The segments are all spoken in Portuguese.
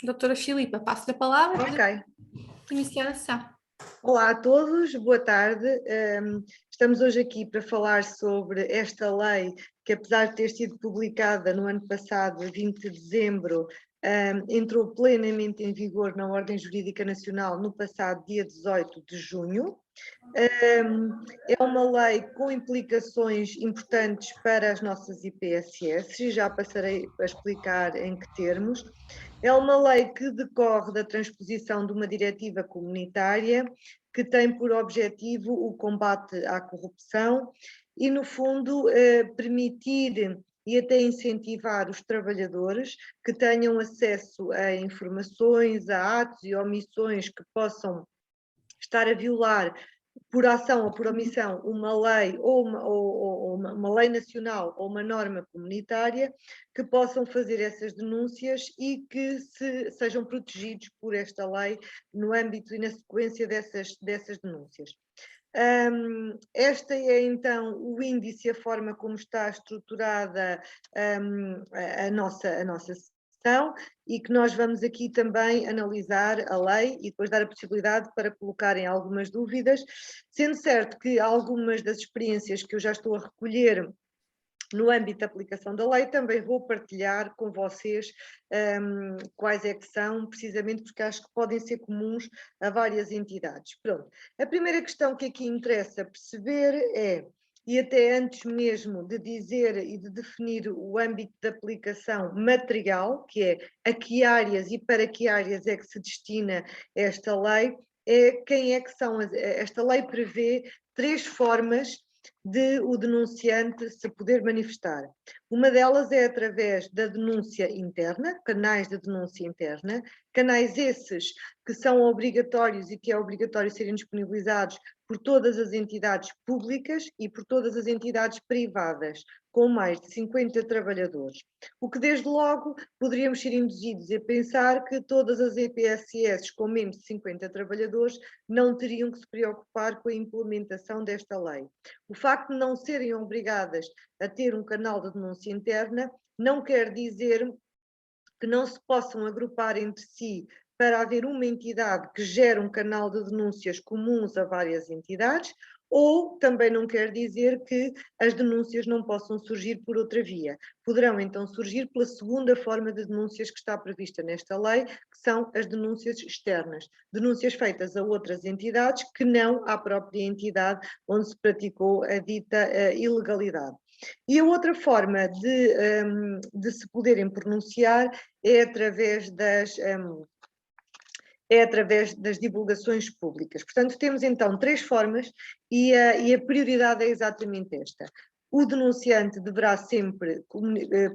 Doutora Filipa, passo-lhe a palavra Ok. para iniciar a sessão. Olá a todos, boa tarde. Estamos hoje aqui para falar sobre esta lei que, apesar de ter sido publicada no ano passado, 20 de dezembro, entrou plenamente em vigor na Ordem Jurídica Nacional no passado dia 18 de junho. É uma lei com implicações importantes para as nossas IPSS, e já passarei a explicar em que termos. É uma lei que decorre da transposição de uma diretiva comunitária que tem por objetivo o combate à corrupção e, no fundo, permitir e até incentivar os trabalhadores que tenham acesso a informações, a atos e omissões que possam estar a violar por ação ou por omissão uma lei ou uma lei nacional ou uma norma comunitária, que possam fazer essas denúncias e que sejam protegidos por esta lei no âmbito e na sequência dessas denúncias. Esta é então o índice, a forma como está estruturada a nossa sessão, e que nós vamos aqui também analisar a lei e depois dar a possibilidade para colocarem algumas dúvidas, sendo certo que algumas das experiências que eu já estou a recolher no âmbito da aplicação da lei, também vou partilhar com vocês quais é que são, precisamente porque acho que podem ser comuns a várias entidades. Pronto, a primeira questão que aqui interessa perceber é, e até antes mesmo de dizer e de definir o âmbito de aplicação material, que é a que áreas e para que áreas é que se destina esta lei, quem é que são, esta lei prevê 3 formas de o denunciante se poder manifestar. Uma delas é através da denúncia interna, canais de denúncia interna, canais esses que são obrigatórios e que é obrigatório serem disponibilizados por todas as entidades públicas e por todas as entidades privadas, com mais de 50 trabalhadores. O que, desde logo, poderíamos ser induzidos a pensar que todas as EPSS com menos de 50 trabalhadores não teriam que se preocupar com a implementação desta lei. O facto de não serem obrigadas a ter um canal de denúncia interna não quer dizer que não se possam agrupar entre si para haver uma entidade que gere um canal de denúncias comuns a várias entidades, ou também não quer dizer que as denúncias não possam surgir por outra via. Poderão então surgir pela segunda forma de denúncias que está prevista nesta lei, que são as denúncias externas, denúncias feitas a outras entidades que não à própria entidade onde se praticou a dita ilegalidade. E a outra forma de se poderem pronunciar é através das divulgações públicas. Portanto, temos então 3 formas e a prioridade é exatamente esta. O denunciante deverá sempre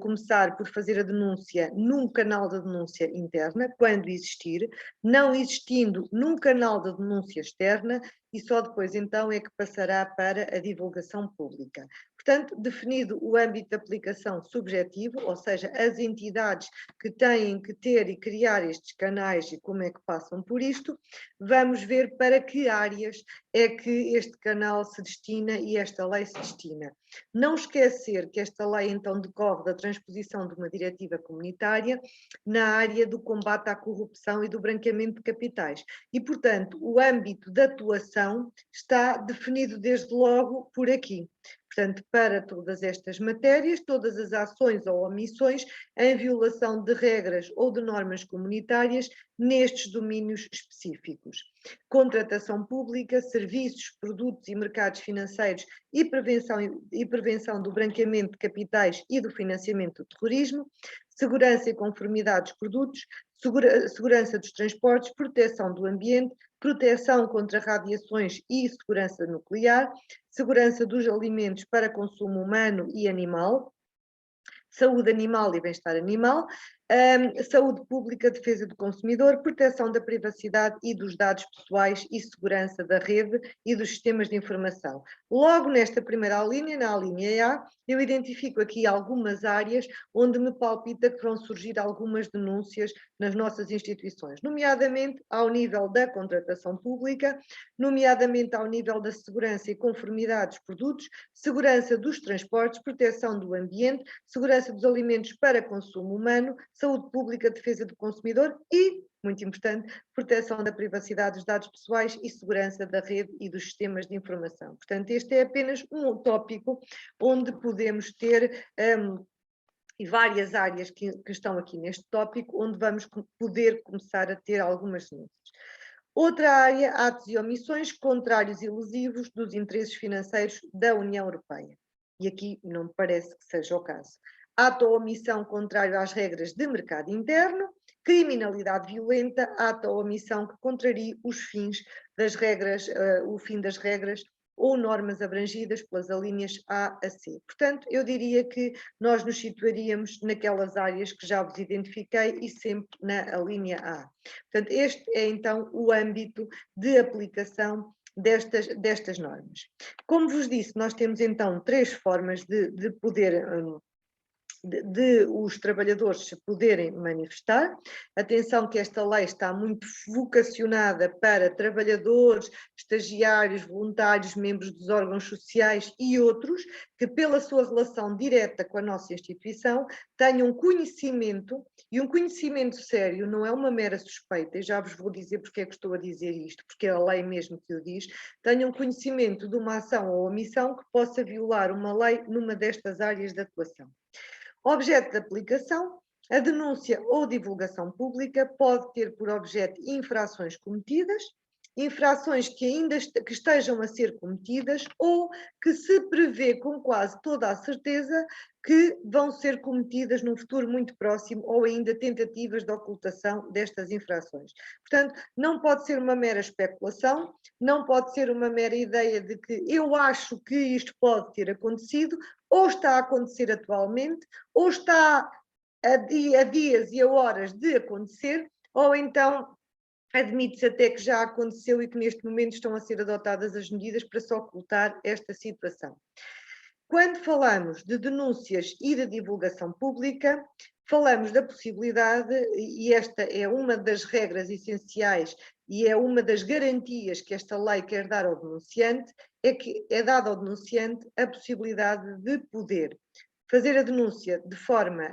começar por fazer a denúncia num canal de denúncia interna, quando existir, não existindo num canal de denúncia externa, e só depois então é que passará para a divulgação pública. Portanto, definido o âmbito de aplicação subjetivo, ou seja, as entidades que têm que ter e criar estes canais e como é que passam por isto, vamos ver para que áreas é que este canal se destina e esta lei se destina. Não esquecer que esta lei então decorre da transposição de uma diretiva comunitária na área do combate à corrupção e do branqueamento de capitais. E, portanto, o âmbito de atuação está definido desde logo por aqui. Portanto, para todas estas matérias, todas as ações ou omissões em violação de regras ou de normas comunitárias nestes domínios específicos. Contratação pública, serviços, produtos e mercados financeiros e prevenção do branqueamento de capitais e do financiamento do terrorismo, segurança e conformidade dos produtos, segurança dos transportes, proteção do ambiente, proteção contra radiações e segurança nuclear, segurança dos alimentos para consumo humano e animal, saúde animal e bem-estar animal, saúde pública, defesa do consumidor, proteção da privacidade e dos dados pessoais e segurança da rede e dos sistemas de informação. Logo nesta primeira linha, na linha A, eu identifico aqui algumas áreas onde me palpita que vão surgir algumas denúncias nas nossas instituições, nomeadamente ao nível da contratação pública, nomeadamente ao nível da segurança e conformidade dos produtos, segurança dos transportes, proteção do ambiente, segurança dos alimentos para consumo humano, saúde pública, defesa do consumidor e, muito importante, proteção da privacidade dos dados pessoais e segurança da rede e dos sistemas de informação. Portanto, este é apenas um tópico onde podemos ter e várias áreas que estão aqui neste tópico, onde vamos poder começar a ter algumas denúncias. Outra área, atos e omissões contrários e lesivos dos interesses financeiros da União Europeia. E aqui não me parece que seja o caso. Ato ou omissão contrário às regras de mercado interno, criminalidade violenta, ato ou omissão que contrarie os fins das regras, o fim das regras ou normas abrangidas pelas alíneas A a C. Portanto, eu diria que nós nos situaríamos naquelas áreas que já vos identifiquei e sempre na linha A. Portanto, este é então o âmbito de aplicação destas normas. Como vos disse, nós temos então 3 formas de poder de os trabalhadores se poderem manifestar. Atenção que esta lei está muito vocacionada para trabalhadores, estagiários, voluntários, membros dos órgãos sociais e outros que, pela sua relação direta com a nossa instituição, tenham conhecimento, e um conhecimento sério não é uma mera suspeita, e já vos vou dizer porque é que estou a dizer isto, porque é a lei mesmo que o diz, tenham conhecimento de uma ação ou omissão que possa violar uma lei numa destas áreas de atuação. Objeto de aplicação, a denúncia ou divulgação pública pode ter por objeto infrações cometidas, infrações que ainda que estejam a ser cometidas ou que se prevê com quase toda a certeza que vão ser cometidas num futuro muito próximo ou ainda tentativas de ocultação destas infrações. Portanto, não pode ser uma mera especulação, não pode ser uma mera ideia de que eu acho que isto pode ter acontecido, ou está a acontecer atualmente, ou está a dias e a horas de acontecer, ou então admite-se até que já aconteceu e que neste momento estão a ser adotadas as medidas para se ocultar esta situação. Quando falamos de denúncias e de divulgação pública, falamos da possibilidade, e esta é uma das regras essenciais e é uma das garantias que esta lei quer dar ao denunciante, é que é dada ao denunciante a possibilidade de poder fazer a denúncia de forma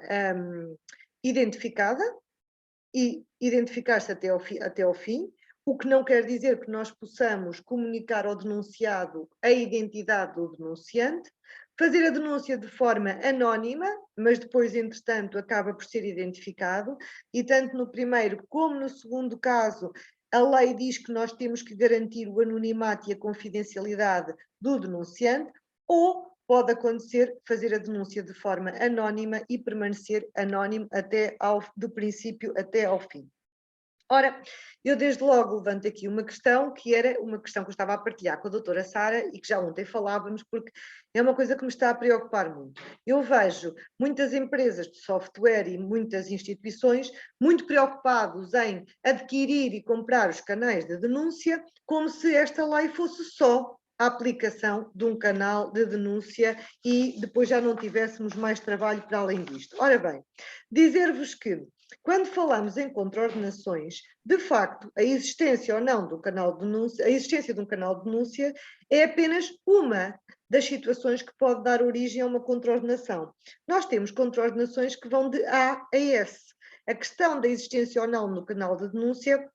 identificada e identificar-se até ao fim, o que não quer dizer que nós possamos comunicar ao denunciado a identidade do denunciante, fazer a denúncia de forma anónima, mas depois, entretanto, acaba por ser identificado, e tanto no primeiro como no segundo caso, a lei diz que nós temos que garantir o anonimato e a confidencialidade do denunciante, ou pode acontecer fazer a denúncia de forma anónima e permanecer anónimo do princípio até ao fim. Ora, eu desde logo levanto aqui uma questão que era uma questão que eu estava a partilhar com a doutora Sara e que já ontem falávamos, porque é uma coisa que me está a preocupar muito. Eu vejo muitas empresas de software e muitas instituições muito preocupados em adquirir e comprar os canais de denúncia, como se esta lei fosse só a aplicação de um canal de denúncia e depois já não tivéssemos mais trabalho para além disto. Ora bem, dizer-vos que quando falamos em contraordenações, de facto, a existência ou não do canal de denúncia, a existência de um canal de denúncia é apenas uma das situações que pode dar origem a uma contraordenação. Nós temos contraordenações que vão de A a S. A questão da existência ou não no canal de denúncia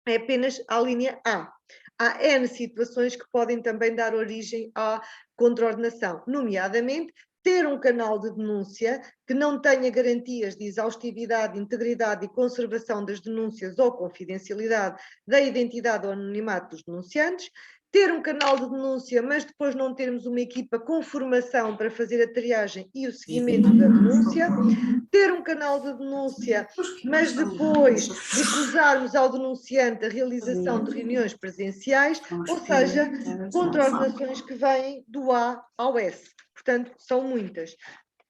é apenas a linha A. Há N situações que podem também dar origem à contraordenação, nomeadamente ter um canal de denúncia que não tenha garantias de exaustividade, integridade e conservação das denúncias ou confidencialidade da identidade ou anonimato dos denunciantes, ter um canal de denúncia, mas depois não termos uma equipa com formação para fazer a triagem e o seguimento da denúncia, ter um canal de denúncia, mas depois recusarmos ao denunciante a realização de reuniões presenciais, ou seja, contraordenações que vêm do A ao S. Portanto, são muitas.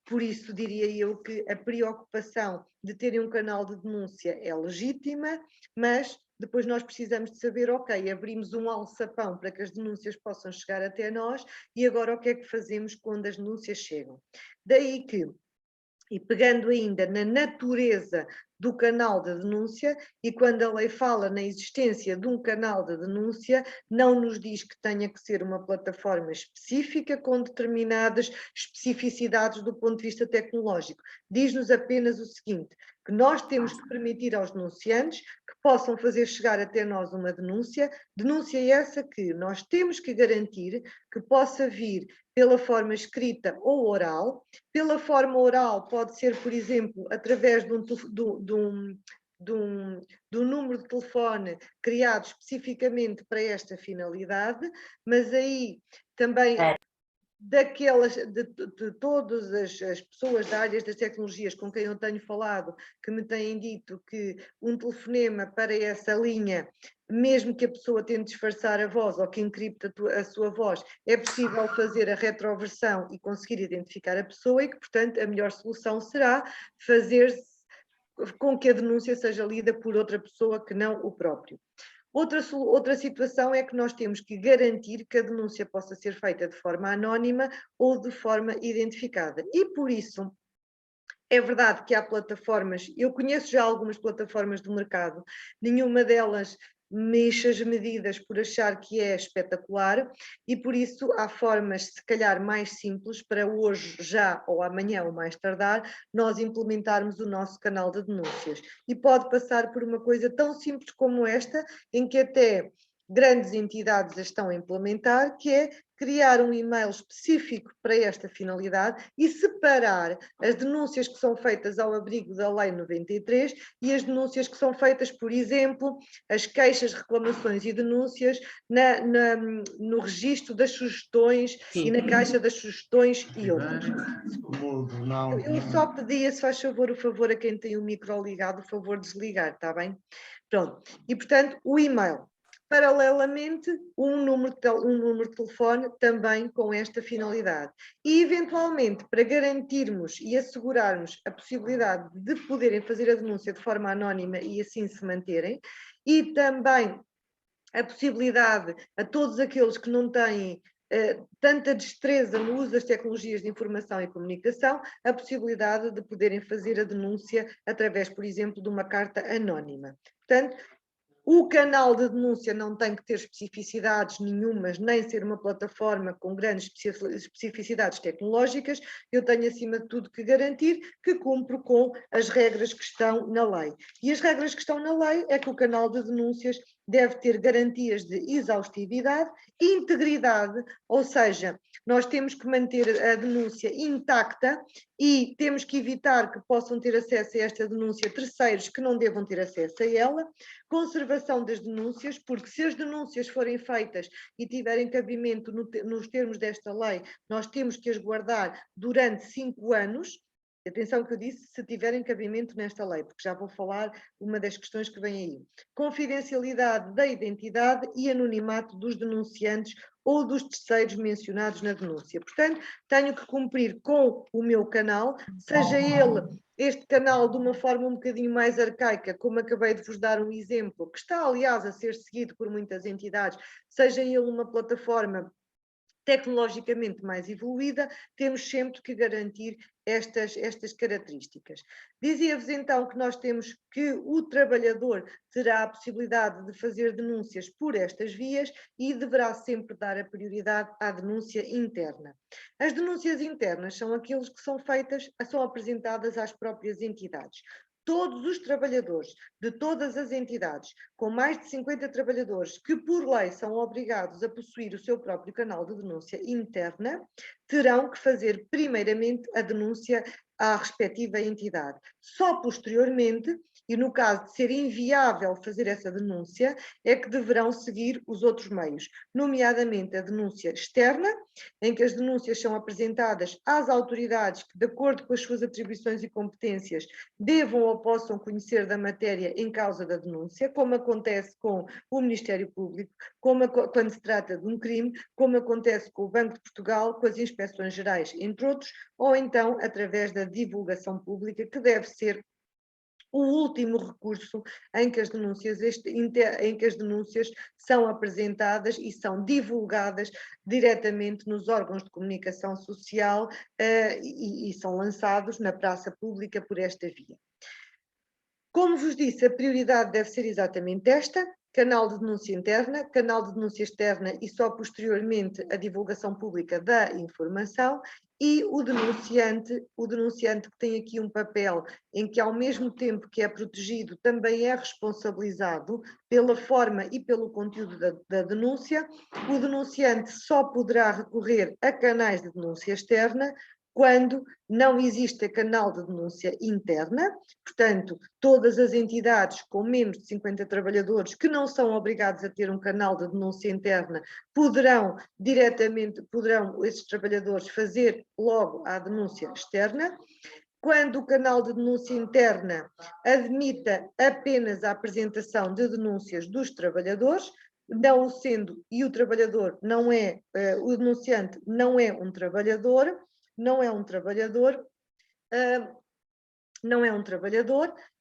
Por isso, diria eu que a preocupação de terem um canal de denúncia é legítima, mas depois nós precisamos de saber, ok, abrimos um alçapão para que as denúncias possam chegar até nós e agora o que é que fazemos quando as denúncias chegam? Daí que E pegando ainda na natureza do canal de denúncia, e quando a lei fala na existência de um canal de denúncia, não nos diz que tenha que ser uma plataforma específica com determinadas especificidades do ponto de vista tecnológico. Diz-nos apenas o seguinte, que nós temos que permitir aos denunciantes que possam fazer chegar até nós uma denúncia essa que nós temos que garantir que possa vir pela forma escrita ou oral. Pela forma oral pode ser, por exemplo, através de um número de telefone criado especificamente para esta finalidade, mas aí também de todas as pessoas da área das tecnologias com quem eu tenho falado, que me têm dito que um telefonema para essa linha, mesmo que a pessoa tente disfarçar a voz ou que encripte a sua voz, é possível fazer a retroversão e conseguir identificar a pessoa e que, portanto, a melhor solução será fazer com que a denúncia seja lida por outra pessoa que não o próprio. Outra situação é que nós temos que garantir que a denúncia possa ser feita de forma anónima ou de forma identificada. E por isso, é verdade que há plataformas, eu conheço já algumas plataformas do mercado, nenhuma delas mexe as medidas por achar que é espetacular e por isso há formas se calhar mais simples para hoje, já ou amanhã ou mais tardar, nós implementarmos o nosso canal de denúncias. E pode passar por uma coisa tão simples como esta, em que até grandes entidades a estão a implementar, que é criar um e-mail específico para esta finalidade e separar as denúncias que são feitas ao abrigo da Lei 93 e as denúncias que são feitas, por exemplo, as queixas, reclamações e denúncias no registro das sugestões e na caixa das sugestões e outras. Eu só pedia, se faz favor, o favor a quem tem o micro ligado, o favor de desligar, está bem? Pronto. E, portanto, o e-mail. Paralelamente, um número de telefone também com esta finalidade. E, eventualmente, para garantirmos e assegurarmos a possibilidade de poderem fazer a denúncia de forma anónima e assim se manterem, e também a possibilidade a todos aqueles que não têm tanta destreza no uso das tecnologias de informação e comunicação, a possibilidade de poderem fazer a denúncia através, por exemplo, de uma carta anónima. Portanto, o canal de denúncia não tem que ter especificidades nenhumas, nem ser uma plataforma com grandes especificidades tecnológicas. Eu tenho, acima de tudo, que garantir que cumpro com as regras que estão na lei. E as regras que estão na lei é que o canal de denúncias deve ter garantias de exaustividade, integridade, ou seja, nós temos que manter a denúncia intacta e temos que evitar que possam ter acesso a esta denúncia terceiros que não devam ter acesso a ela. Conservação das denúncias, porque se as denúncias forem feitas e tiverem cabimento nos termos desta lei, nós temos que as guardar durante 5 anos. Atenção que eu disse, se tiverem cabimento nesta lei, porque já vou falar uma das questões que vem aí. Confidencialidade da identidade e anonimato dos denunciantes ou dos terceiros mencionados na denúncia. Portanto, tenho que cumprir com o meu canal, seja ele este canal de uma forma um bocadinho mais arcaica, como acabei de vos dar um exemplo, que está, aliás, a ser seguido por muitas entidades, seja ele uma plataforma tecnologicamente mais evoluída, temos sempre que garantir estas características. Dizia-vos então que nós temos que o trabalhador terá a possibilidade de fazer denúncias por estas vias e deverá sempre dar a prioridade à denúncia interna. As denúncias internas são aqueles que são feitas, são apresentadas às próprias entidades. Todos os trabalhadores de todas as entidades, com mais de 50 trabalhadores, que por lei são obrigados a possuir o seu próprio canal de denúncia interna, terão que fazer primeiramente a denúncia à respectiva entidade. Só posteriormente, e no caso de ser inviável fazer essa denúncia, é que deverão seguir os outros meios, nomeadamente a denúncia externa, em que as denúncias são apresentadas às autoridades que, de acordo com as suas atribuições e competências, devam ou possam conhecer da matéria em causa da denúncia, como acontece com o Ministério Público, quando se trata de um crime, como acontece com o Banco de Portugal, com as inspeções gerais, entre outros, ou então através da divulgação pública, que deve ser o último recurso em que as denúncias, são apresentadas e são divulgadas diretamente nos órgãos de comunicação social e são lançados na praça pública por esta via. Como vos disse, a prioridade deve ser exatamente esta: canal de denúncia interna, canal de denúncia externa e só posteriormente a divulgação pública da informação, e o denunciante que tem aqui um papel em que, ao mesmo tempo que é protegido, também é responsabilizado pela forma e pelo conteúdo da denúncia. O denunciante só poderá recorrer a canais de denúncia externa quando não existe canal de denúncia interna. Portanto, todas as entidades com menos de 50 trabalhadores que não são obrigados a ter um canal de denúncia interna poderão esses trabalhadores fazer logo a denúncia externa. Quando o canal de denúncia interna admita apenas a apresentação de denúncias dos trabalhadores, não o sendo, e o trabalhador não é, o denunciante não é um trabalhador,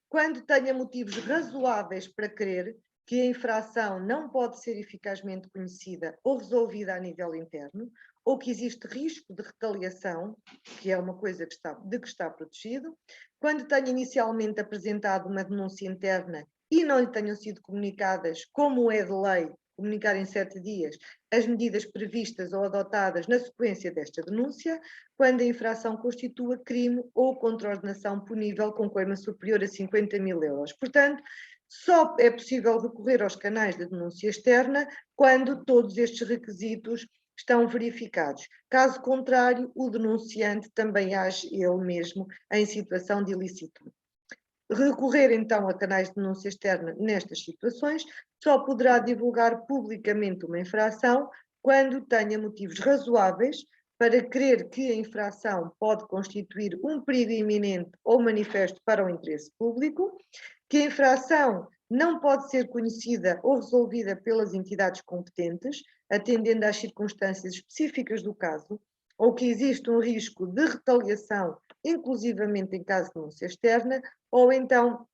quando tenha motivos razoáveis para crer que a infração não pode ser eficazmente conhecida ou resolvida a nível interno, ou que existe risco de retaliação, que é uma coisa de que está protegido, quando tenha inicialmente apresentado uma denúncia interna e não lhe tenham sido comunicadas, como é de lei, comunicar em 7 dias as medidas previstas ou adotadas na sequência desta denúncia, quando a infração constitua crime ou contraordenação punível com coima superior a 50.000 euros. Portanto, só é possível recorrer aos canais de denúncia externa quando todos estes requisitos estão verificados. Caso contrário, o denunciante também age ele mesmo em situação de ilicitude. Recorrer então a canais de denúncia externa nestas situações só poderá divulgar publicamente uma infração quando tenha motivos razoáveis para crer que a infração pode constituir um perigo iminente ou manifesto para o interesse público, que a infração não pode ser conhecida ou resolvida pelas entidades competentes, atendendo às circunstâncias específicas do caso, ou que existe um risco de retaliação, inclusivamente em caso de denúncia externa, ou então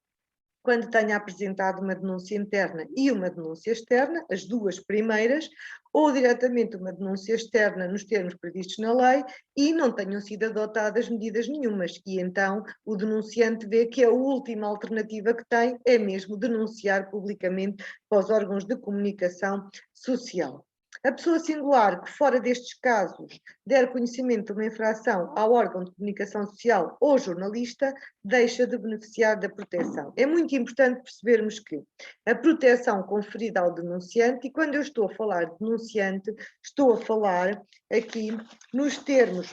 quando tenha apresentado uma denúncia interna e uma denúncia externa, as duas primeiras, ou diretamente uma denúncia externa nos termos previstos na lei e não tenham sido adotadas medidas nenhumas. E então o denunciante vê que a última alternativa que tem é mesmo denunciar publicamente para os órgãos de comunicação social. A pessoa singular que, fora destes casos, der conhecimento de uma infração ao órgão de comunicação social ou jornalista, deixa de beneficiar da proteção. É muito importante percebermos que a proteção conferida ao denunciante, e quando eu estou a falar de denunciante, estou a falar aqui nos termos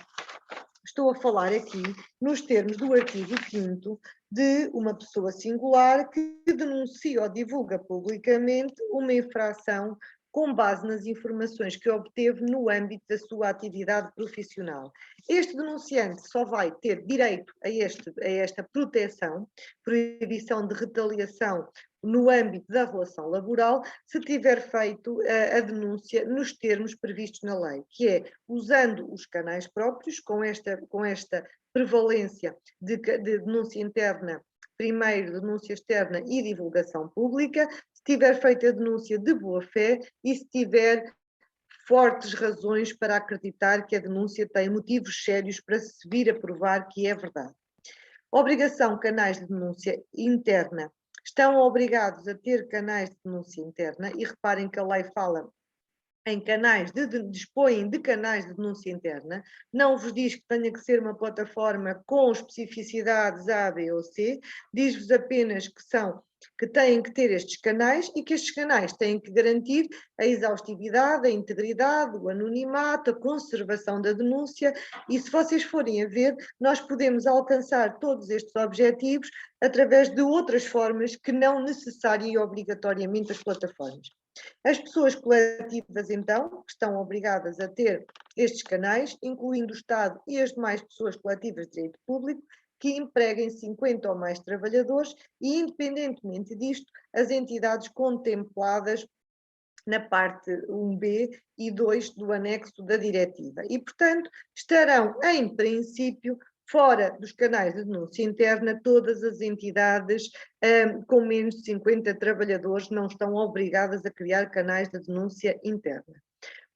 do artigo 5º de uma pessoa singular que denuncia ou divulga publicamente uma infração com base nas informações que obteve no âmbito da sua atividade profissional. Este denunciante só vai ter direito a esta proteção, proibição de retaliação no âmbito da relação laboral, se tiver feito a denúncia nos termos previstos na lei, que é usando os canais próprios, com esta prevalência de denúncia interna primeiro, denúncia externa e divulgação pública, se tiver feito a denúncia de boa-fé e se tiver fortes razões para acreditar que a denúncia tem motivos sérios para se vir a provar que é verdade. Obrigação, canais de denúncia interna. Estão obrigados a ter canais de denúncia interna e reparem que a lei fala em canais, dispõem de canais de denúncia interna, não vos diz que tenha que ser uma plataforma com especificidades A, B ou C, diz-vos apenas que têm que ter estes canais e que estes canais têm que garantir a exaustividade, a integridade, o anonimato, a conservação da denúncia, e se vocês forem a ver, nós podemos alcançar todos estes objetivos através de outras formas que não necessária e obrigatoriamente as plataformas. As pessoas coletivas, então, que estão obrigadas a ter estes canais, incluindo o Estado e as demais pessoas coletivas de direito público, que empreguem 50 ou mais trabalhadores e, independentemente disto, as entidades contempladas na parte 1b e 2 do anexo da diretiva. E, portanto, estarão, em princípio, Fora dos canais de denúncia interna, todas as entidades com menos de 50 trabalhadores não estão obrigadas a criar canais de denúncia interna.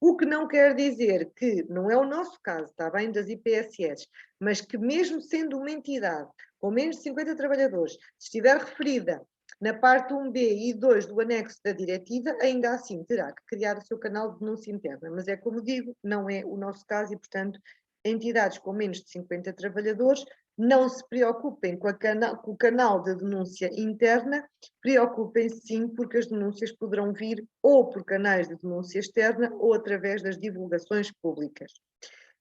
O que não quer dizer que, não é o nosso caso, está bem, das IPSS, mas que mesmo sendo uma entidade com menos de 50 trabalhadores, se estiver referida na parte 1B e 2 do anexo da diretiva, ainda assim terá que criar o seu canal de denúncia interna. Mas é como digo, não é o nosso caso e, portanto, entidades com menos de 50 trabalhadores não se preocupem com o canal de denúncia interna, preocupem-se sim, porque as denúncias poderão vir ou por canais de denúncia externa ou através das divulgações públicas.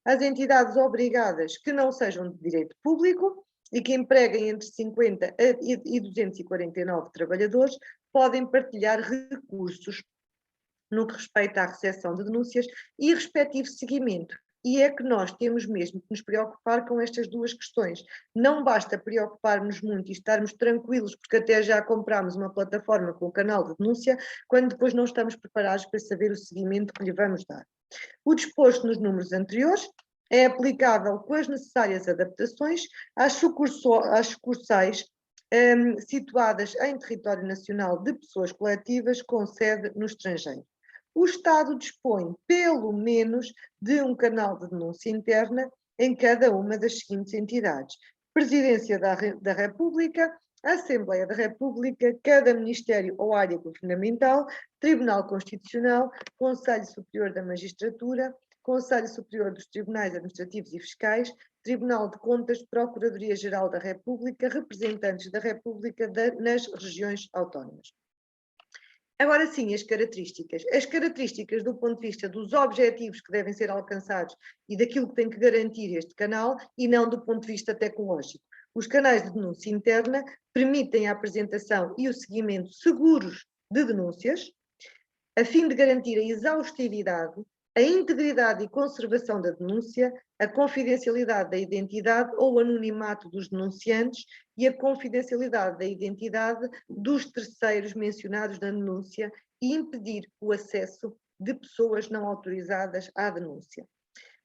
As entidades obrigadas que não sejam de direito público e que empreguem entre 50 e 249 trabalhadores podem partilhar recursos no que respeita à recepção de denúncias e respectivo seguimento. E é que nós temos mesmo que nos preocupar com estas duas questões. Não basta preocuparmos muito e estarmos tranquilos, porque até já comprámos uma plataforma com o canal de denúncia, quando depois não estamos preparados para saber o seguimento que lhe vamos dar. O disposto nos números anteriores é aplicável com as necessárias adaptações às sucursais situadas em território nacional de pessoas coletivas com sede no estrangeiro. O Estado dispõe, pelo menos, de um canal de denúncia interna em cada uma das seguintes entidades: Presidência da República, Assembleia da República, cada Ministério ou área governamental, Tribunal Constitucional, Conselho Superior da Magistratura, Conselho Superior dos Tribunais Administrativos e Fiscais, Tribunal de Contas, Procuradoria-Geral da República, representantes da República nas regiões autónomas. Agora sim, as características. As características do ponto de vista dos objetivos que devem ser alcançados e daquilo que tem que garantir este canal e não do ponto de vista tecnológico. Os canais de denúncia interna permitem a apresentação e o seguimento seguros de denúncias, a fim de garantir a exaustividade, a integridade e conservação da denúncia, a confidencialidade da identidade ou anonimato dos denunciantes e a confidencialidade da identidade dos terceiros mencionados na denúncia e impedir o acesso de pessoas não autorizadas à denúncia.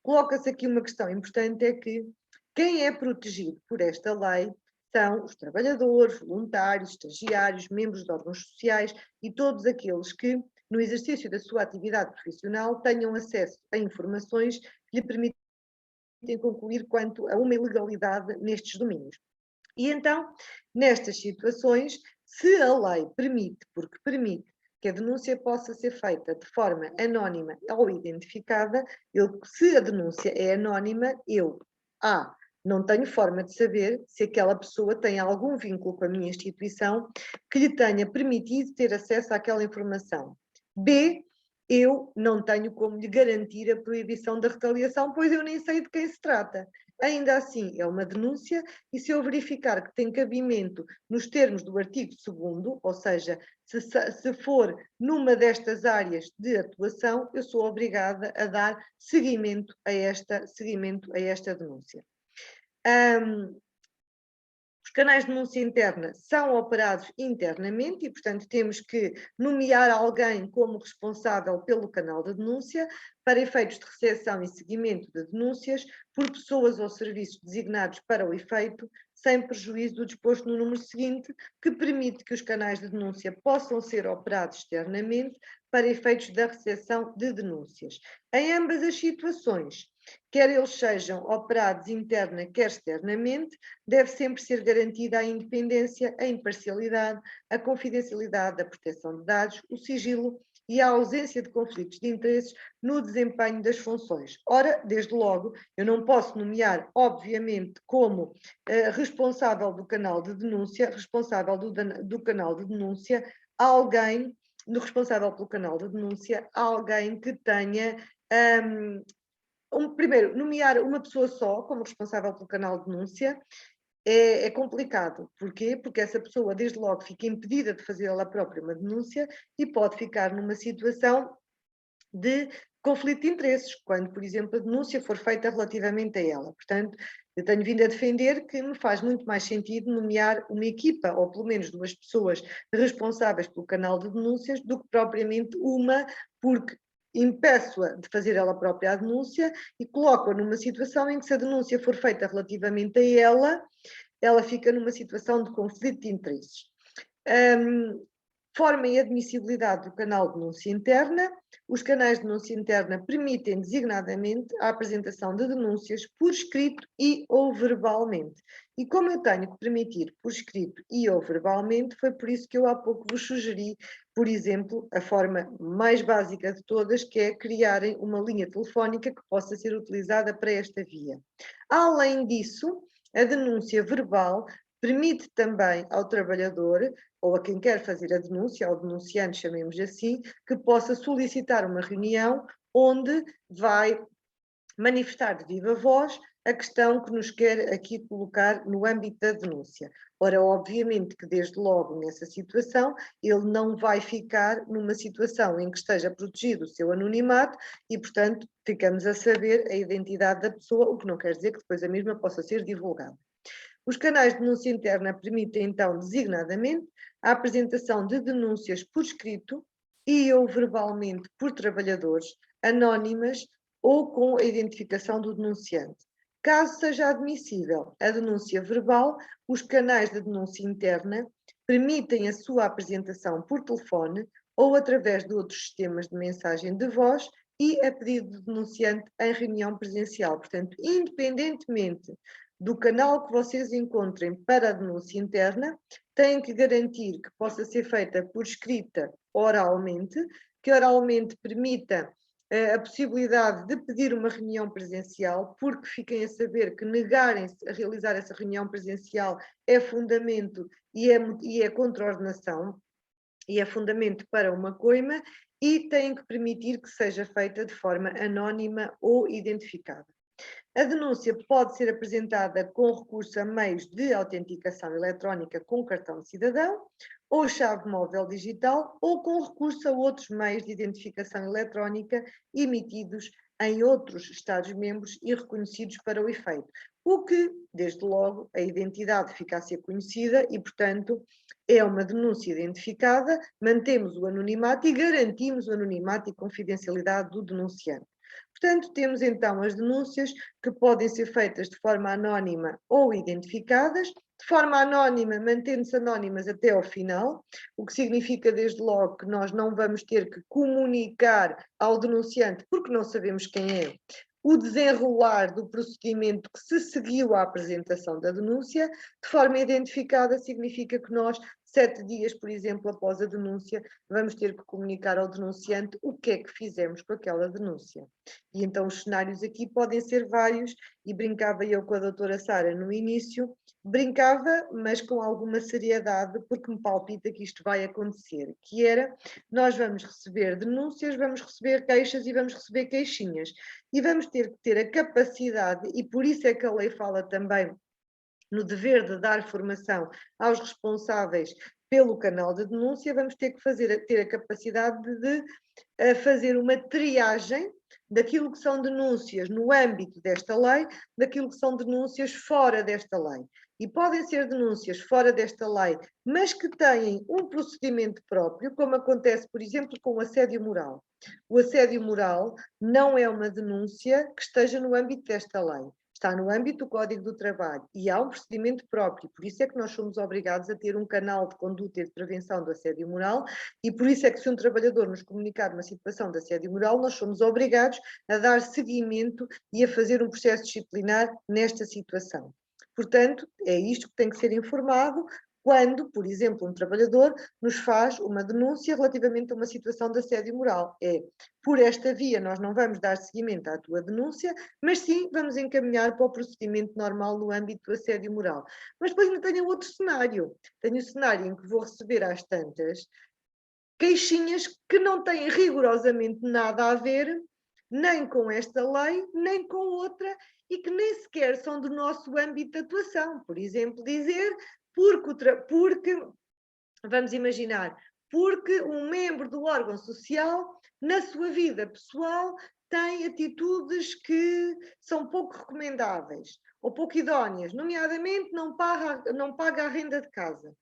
Coloca-se aqui uma questão importante, é que quem é protegido por esta lei são os trabalhadores, voluntários, estagiários, membros de órgãos sociais e todos aqueles que, no exercício da sua atividade profissional, tenham acesso a informações que lhe permitem concluir quanto a uma ilegalidade nestes domínios. E então, nestas situações, se a lei permite, porque permite, que a denúncia possa ser feita de forma anónima ou identificada, se a denúncia é anónima, não tenho forma de saber se aquela pessoa tem algum vínculo com a minha instituição que lhe tenha permitido ter acesso àquela informação. B, eu não tenho como lhe garantir a proibição da retaliação, pois eu nem sei de quem se trata. Ainda assim, é uma denúncia e se eu verificar que tem cabimento nos termos do artigo 2º, ou seja, se for numa destas áreas de atuação, eu sou obrigada a dar seguimento a esta denúncia. Os canais de denúncia interna são operados internamente e, portanto, temos que nomear alguém como responsável pelo canal de denúncia para efeitos de recepção e seguimento de denúncias por pessoas ou serviços designados para o efeito, sem prejuízo do disposto no número seguinte, que permite que os canais de denúncia possam ser operados externamente para efeitos da recepção de denúncias. Em ambas as situações, quer eles sejam operados interna, quer externamente, deve sempre ser garantida a independência, a imparcialidade, a confidencialidade, a proteção de dados, o sigilo e a ausência de conflitos de interesses no desempenho das funções. Ora, desde logo, eu não posso nomear, obviamente, como responsável do canal de denúncia, do canal de denúncia, alguém, no responsável pelo canal de denúncia, alguém que tenha... primeiro, nomear uma pessoa só como responsável pelo canal de denúncia é complicado. Porquê? Porque essa pessoa, desde logo, fica impedida de fazer ela própria uma denúncia e pode ficar numa situação de conflito de interesses, quando, por exemplo, a denúncia for feita relativamente a ela. Portanto, eu tenho vindo a defender que me faz muito mais sentido nomear uma equipa, ou pelo menos 2 pessoas responsáveis pelo canal de denúncias, do que propriamente uma, porque impeço-a de fazer ela própria a denúncia e coloco-a numa situação em que, se a denúncia for feita relativamente a ela fica numa situação de conflito de interesses. Forma e admissibilidade do canal de denúncia interna. Os canais de denúncia interna permitem designadamente a apresentação de denúncias por escrito e ou verbalmente. E como eu tenho que permitir por escrito e ou verbalmente, foi por isso que eu há pouco vos sugeri, por exemplo, a forma mais básica de todas, que é criarem uma linha telefónica que possa ser utilizada para esta via. Além disso, a denúncia verbal permite também ao trabalhador, ou a quem quer fazer a denúncia, ao denunciante, chamemos assim, que possa solicitar uma reunião onde vai manifestar de viva voz a questão que nos quer aqui colocar no âmbito da denúncia. Ora, obviamente que desde logo nessa situação ele não vai ficar numa situação em que esteja protegido o seu anonimato e, portanto, ficamos a saber a identidade da pessoa, o que não quer dizer que depois a mesma possa ser divulgada. Os canais de denúncia interna permitem, então, designadamente, a apresentação de denúncias por escrito e ou verbalmente por trabalhadores, anónimas ou com a identificação do denunciante. Caso seja admissível a denúncia verbal, os canais de denúncia interna permitem a sua apresentação por telefone ou através de outros sistemas de mensagem de voz e a pedido do denunciante em reunião presencial. Portanto, independentemente do canal que vocês encontrem para a denúncia interna, têm que garantir que possa ser feita por escrita oralmente, que oralmente permita a possibilidade de pedir uma reunião presencial, porque fiquem a saber que negarem-se a realizar essa reunião presencial é fundamento e é contraordenação, e é fundamento para uma coima, e têm que permitir que seja feita de forma anónima ou identificada. A denúncia pode ser apresentada com recurso a meios de autenticação eletrónica com cartão de cidadão ou chave móvel digital ou com recurso a outros meios de identificação eletrónica emitidos em outros Estados-membros e reconhecidos para o efeito. O que, desde logo, a identidade fica a ser conhecida e, portanto, é uma denúncia identificada, mantemos o anonimato e garantimos o anonimato e confidencialidade do denunciante. Portanto, temos então as denúncias que podem ser feitas de forma anónima ou identificadas, de forma anónima, mantendo-se anónimas até ao final, o que significa desde logo que nós não vamos ter que comunicar ao denunciante, porque não sabemos quem é, o desenrolar do procedimento que se seguiu à apresentação da denúncia. De forma identificada significa que nós, 7 dias, por exemplo, após a denúncia, vamos ter que comunicar ao denunciante o que é que fizemos com aquela denúncia. E então os cenários aqui podem ser vários, e brincava eu com a doutora Sara no início, brincava, mas com alguma seriedade, porque me palpita que isto vai acontecer, que era, nós vamos receber denúncias, vamos receber queixas e vamos receber queixinhas, e vamos ter que ter a capacidade, e por isso é que a lei fala também no dever de dar formação aos responsáveis pelo canal de denúncia, vamos ter que ter a capacidade de fazer uma triagem daquilo que são denúncias no âmbito desta lei, daquilo que são denúncias fora desta lei. E podem ser denúncias fora desta lei, mas que têm um procedimento próprio, como acontece, por exemplo, com o assédio moral. O assédio moral não é uma denúncia que esteja no âmbito desta lei. Está no âmbito do Código do Trabalho e há um procedimento próprio, por isso é que nós somos obrigados a ter um canal de conduta e de prevenção do assédio moral, e por isso é que, se um trabalhador nos comunicar uma situação de assédio moral, nós somos obrigados a dar seguimento e a fazer um processo disciplinar nesta situação. Portanto, é isto que tem que ser informado quando, por exemplo, um trabalhador nos faz uma denúncia relativamente a uma situação de assédio moral. É, por esta via nós não vamos dar seguimento à tua denúncia, mas sim vamos encaminhar para o procedimento normal no âmbito do assédio moral. Mas depois ainda tenho outro cenário. Tenho o cenário em que vou receber às tantas queixinhas que não têm rigorosamente nada a ver nem com esta lei, nem com outra, e que nem sequer são do nosso âmbito de atuação. Por exemplo, dizer porque vamos imaginar, porque um membro do órgão social, na sua vida pessoal, tem atitudes que são pouco recomendáveis ou pouco idóneas, nomeadamente não paga a renda de casa.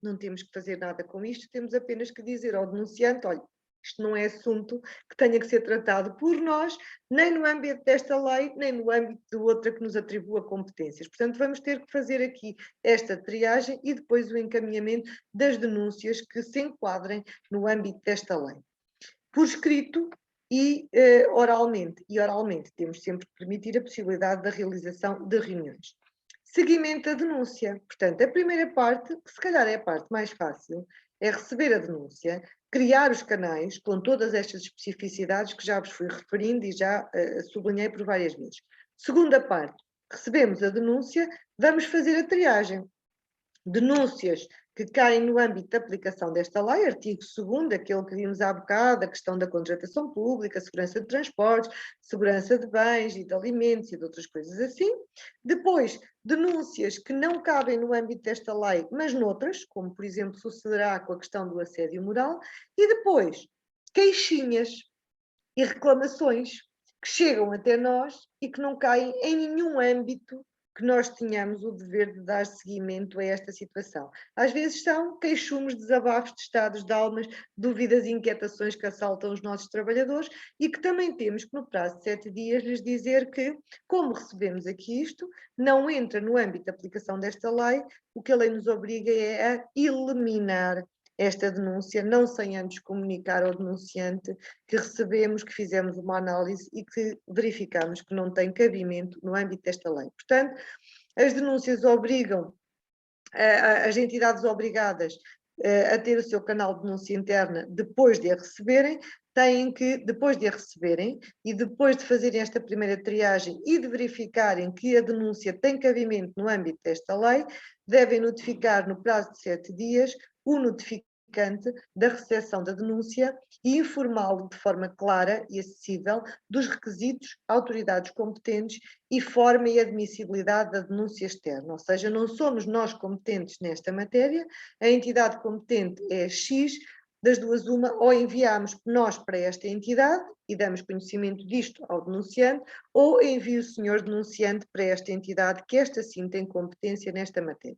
Não temos que fazer nada com isto, temos apenas que dizer ao denunciante, olha, Isto não é assunto que tenha que ser tratado por nós, nem no âmbito desta lei, nem no âmbito de outra que nos atribua competências. Portanto, vamos ter que fazer aqui esta triagem e depois o encaminhamento das denúncias que se enquadrem no âmbito desta lei. Por escrito e oralmente. E oralmente temos sempre que permitir a possibilidade da realização de reuniões. Seguimento da denúncia. Portanto, a primeira parte, que se calhar é a parte mais fácil, é receber a denúncia, criar os canais com todas estas especificidades que já vos fui referindo e já sublinhei por várias vezes. Segunda parte, recebemos a denúncia, vamos fazer a triagem. Denúncias que caem no âmbito da aplicação desta lei, artigo 2º, aquele que vimos há bocado, a questão da contratação pública, segurança de transportes, segurança de bens e de alimentos e de outras coisas assim. Depois, denúncias que não cabem no âmbito desta lei, mas noutras, como por exemplo sucederá com a questão do assédio moral. E depois, queixinhas e reclamações que chegam até nós e que não caem em nenhum âmbito que nós tenhamos o dever de dar seguimento a esta situação. Às vezes são queixumes, desabafos de estados de almas, dúvidas e inquietações que assaltam os nossos trabalhadores e que também temos que, no prazo de 7 dias, lhes dizer que, como recebemos aqui isto, não entra no âmbito da aplicação desta lei, o que a lei nos obriga é a eliminar esta denúncia, não sem antes comunicar ao denunciante que recebemos, que fizemos uma análise e que verificamos que não tem cabimento no âmbito desta lei. Portanto, as denúncias obrigam, as entidades obrigadas a ter o seu canal de denúncia interna depois de a receberem, têm que, depois de a receberem e depois de fazerem esta primeira triagem e de verificarem que a denúncia tem cabimento no âmbito desta lei, devem notificar no prazo de 7 dias o notificante da recepção da denúncia e informá-lo de forma clara e acessível dos requisitos, autoridades competentes e forma e admissibilidade da denúncia externa. Ou seja, não somos nós competentes nesta matéria, a entidade competente é X, das duas uma, ou enviamos nós para esta entidade e damos conhecimento disto ao denunciante, ou envia o senhor denunciante para esta entidade, que esta sim tem competência nesta matéria.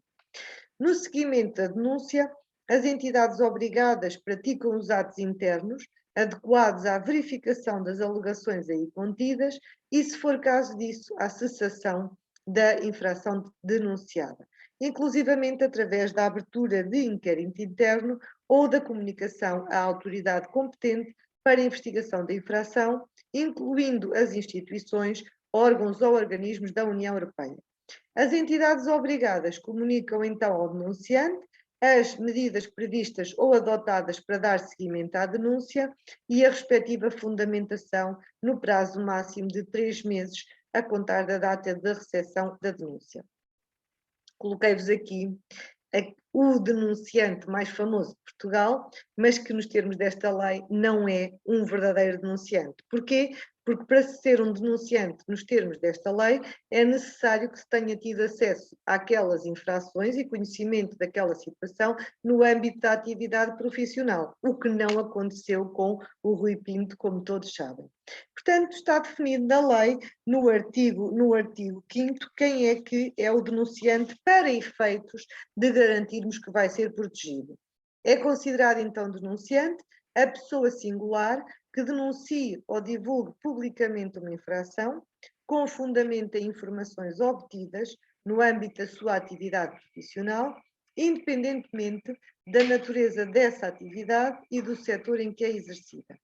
No seguimento da denúncia, as entidades obrigadas praticam os atos internos adequados à verificação das alegações aí contidas e, se for caso disso, à cessação da infração denunciada, inclusivamente através da abertura de inquérito interno ou da comunicação à autoridade competente para investigação da infração, incluindo as instituições, órgãos ou organismos da União Europeia. As entidades obrigadas comunicam então ao denunciante as medidas previstas ou adotadas para dar seguimento à denúncia e a respectiva fundamentação no prazo máximo de 3 meses a contar da data da recepção da denúncia. Coloquei-vos aqui o denunciante mais famoso de Portugal, mas que nos termos desta lei não é um verdadeiro denunciante. Porquê? Porque para ser um denunciante nos termos desta lei é necessário que se tenha tido acesso àquelas infrações e conhecimento daquela situação no âmbito da atividade profissional, o que não aconteceu com o Rui Pinto, como todos sabem. Portanto, está definido na lei, no artigo 5º, quem é que é o denunciante para efeitos de garantirmos que vai ser protegido. É considerado então denunciante a pessoa singular que denuncie ou divulgue publicamente uma infração com fundamento em informações obtidas no âmbito da sua atividade profissional, independentemente da natureza dessa atividade e do setor em que é exercida.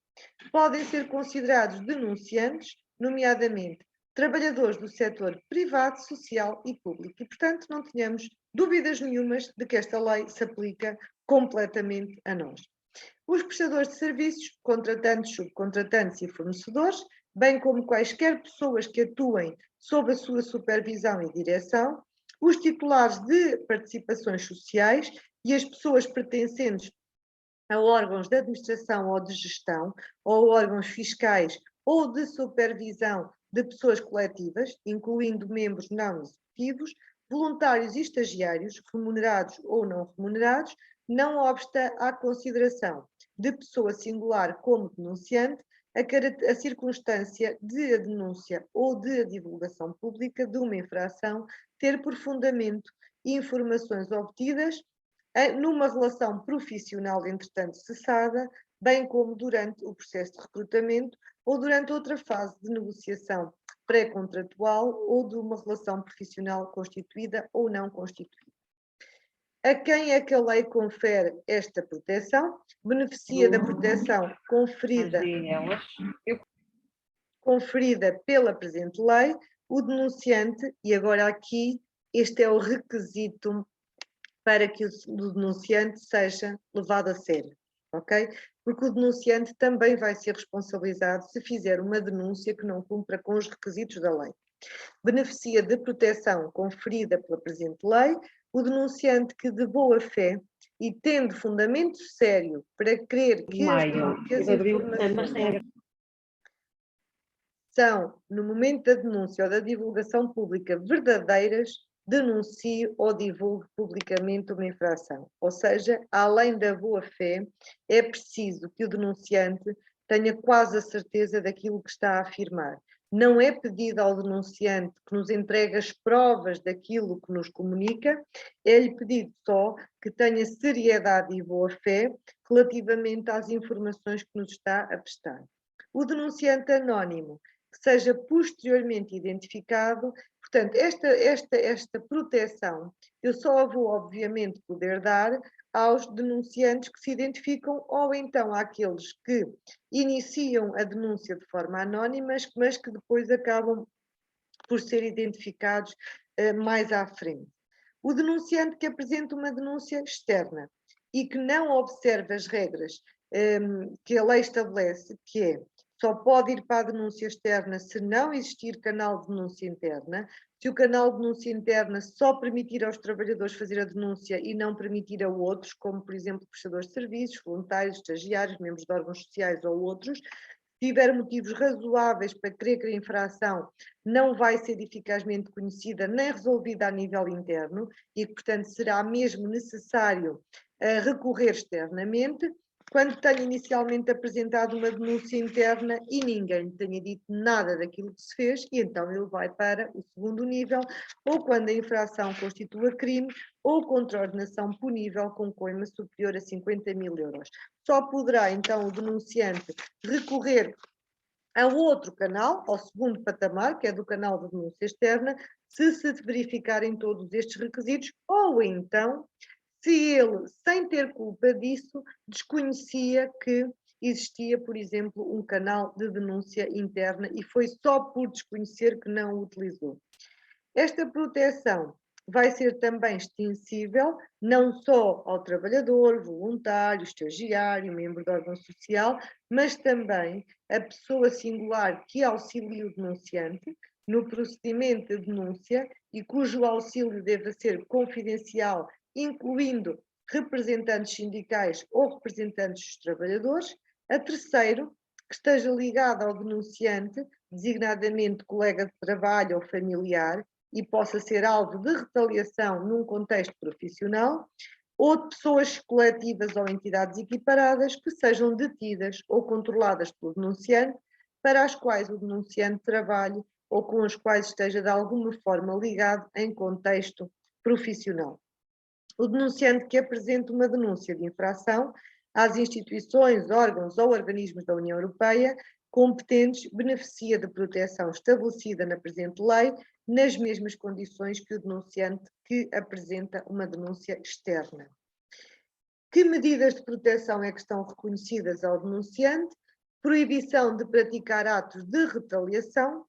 Podem ser considerados denunciantes, nomeadamente trabalhadores do setor privado, social e público. E, portanto, não tenhamos dúvidas nenhumas de que esta lei se aplica completamente a nós. Os prestadores de serviços, contratantes, subcontratantes e fornecedores, bem como quaisquer pessoas que atuem sob a sua supervisão e direção, os titulares de participações sociais e as pessoas pertencentes a órgãos de administração ou de gestão, ou órgãos fiscais ou de supervisão de pessoas coletivas, incluindo membros não executivos, voluntários e estagiários, remunerados ou não remunerados, não obsta à consideração de pessoa singular como denunciante a circunstância de a denúncia ou de a divulgação pública de uma infração ter por fundamento informações obtidas numa relação profissional, entretanto cessada, bem como durante o processo de recrutamento ou durante outra fase de negociação pré-contratual ou de uma relação profissional constituída ou não constituída. A quem é que a lei confere esta proteção? Beneficia da proteção conferida pela presente lei o denunciante, e agora aqui este é o requisito para que o denunciante seja levado a sério, ok? Porque o denunciante também vai ser responsabilizado se fizer uma denúncia que não cumpra com os requisitos da lei. Beneficia de proteção conferida pela presente lei o denunciante que, de boa fé e tendo fundamento sério para crer que as informações são, no momento da denúncia ou da divulgação pública, verdadeiras, denuncie ou divulgue publicamente uma infração. Ou seja, além da boa-fé, é preciso que o denunciante tenha quase a certeza daquilo que está a afirmar. Não é pedido ao denunciante que nos entregue as provas daquilo que nos comunica, é-lhe pedido só que tenha seriedade e boa-fé relativamente às informações que nos está a prestar. O denunciante anónimo, que seja posteriormente identificado. Portanto, esta proteção eu só vou, obviamente, poder dar aos denunciantes que se identificam ou então àqueles que iniciam a denúncia de forma anónima, mas que depois acabam por ser identificados mais à frente. O denunciante que apresenta uma denúncia externa e que não observa as regras que a lei estabelece, que é só pode ir para a denúncia externa se não existir canal de denúncia interna. Se o canal de denúncia interna só permitir aos trabalhadores fazer a denúncia e não permitir a outros, como por exemplo prestadores de serviços, voluntários, estagiários, membros de órgãos sociais ou outros, se tiver motivos razoáveis para crer que a infração não vai ser eficazmente conhecida nem resolvida a nível interno e que, portanto, será mesmo necessário recorrer externamente, quando tenha inicialmente apresentado uma denúncia interna e ninguém tenha dito nada daquilo que se fez, e então ele vai para o segundo nível, ou quando a infração constitua crime, ou contraordenação punível com coima superior a 50.000 euros. Só poderá então o denunciante recorrer a outro canal, ao segundo patamar, que é do canal de denúncia externa, se verificarem todos estes requisitos, ou então se ele, sem ter culpa disso, desconhecia que existia, por exemplo, um canal de denúncia interna e foi só por desconhecer que não o utilizou. Esta proteção vai ser também extensível não só ao trabalhador, voluntário, estagiário, membro de órgão social, mas também a pessoa singular que auxilia o denunciante no procedimento de denúncia e cujo auxílio deve ser confidencial, incluindo representantes sindicais ou representantes dos trabalhadores. A terceiro, que esteja ligado ao denunciante, designadamente colega de trabalho ou familiar, e possa ser alvo de retaliação num contexto profissional, ou de pessoas coletivas ou entidades equiparadas que sejam detidas ou controladas pelo denunciante, para as quais o denunciante trabalhe ou com as quais esteja de alguma forma ligado em contexto profissional. O denunciante que apresenta uma denúncia de infração às instituições, órgãos ou organismos da União Europeia competentes beneficia de proteção estabelecida na presente lei, nas mesmas condições que o denunciante que apresenta uma denúncia externa. Que medidas de proteção é que estão reconhecidas ao denunciante? Proibição de praticar atos de retaliação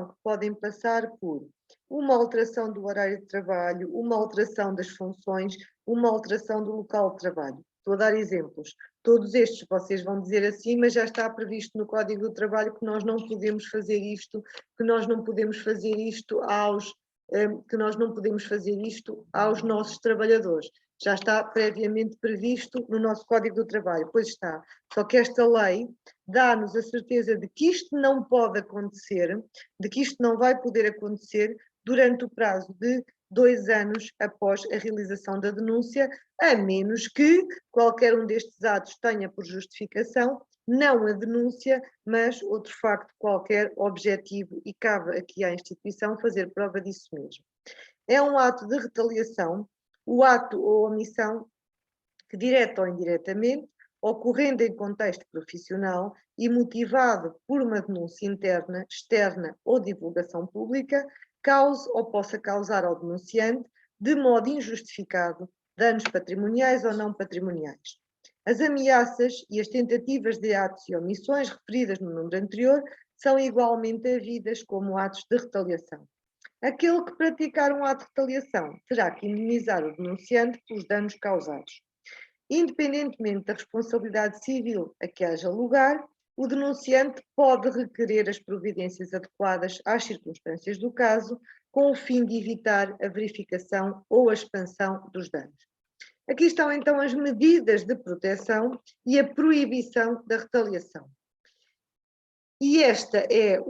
que podem passar por uma alteração do horário de trabalho, uma alteração das funções, uma alteração do local de trabalho. Estou a dar exemplos. Todos estes vocês vão dizer assim, mas já está previsto no Código do Trabalho que nós não podemos fazer isto, que nós não podemos fazer isto aos nossos trabalhadores. Já está previamente previsto no nosso Código do Trabalho, pois está. Só que esta lei dá-nos a certeza de que isto não pode acontecer, de que isto não vai poder acontecer durante o prazo de 2 anos após a realização da denúncia, a menos que qualquer um destes atos tenha por justificação não a denúncia, mas outro facto qualquer objetivo, e cabe aqui à instituição fazer prova disso mesmo. É um ato de retaliação o ato ou omissão que, direta ou indiretamente, ocorrendo em contexto profissional e motivado por uma denúncia interna, externa ou divulgação pública, cause ou possa causar ao denunciante, de modo injustificado, danos patrimoniais ou não patrimoniais. As ameaças e as tentativas de atos e omissões referidas no número anterior são igualmente havidas como atos de retaliação. Aquele que praticar um ato de retaliação terá que indemnizar o denunciante pelos danos causados. Independentemente da responsabilidade civil a que haja lugar, o denunciante pode requerer as providências adequadas às circunstâncias do caso, com o fim de evitar a verificação ou a expansão dos danos. Aqui estão então as medidas de proteção e a proibição da retaliação. E esta é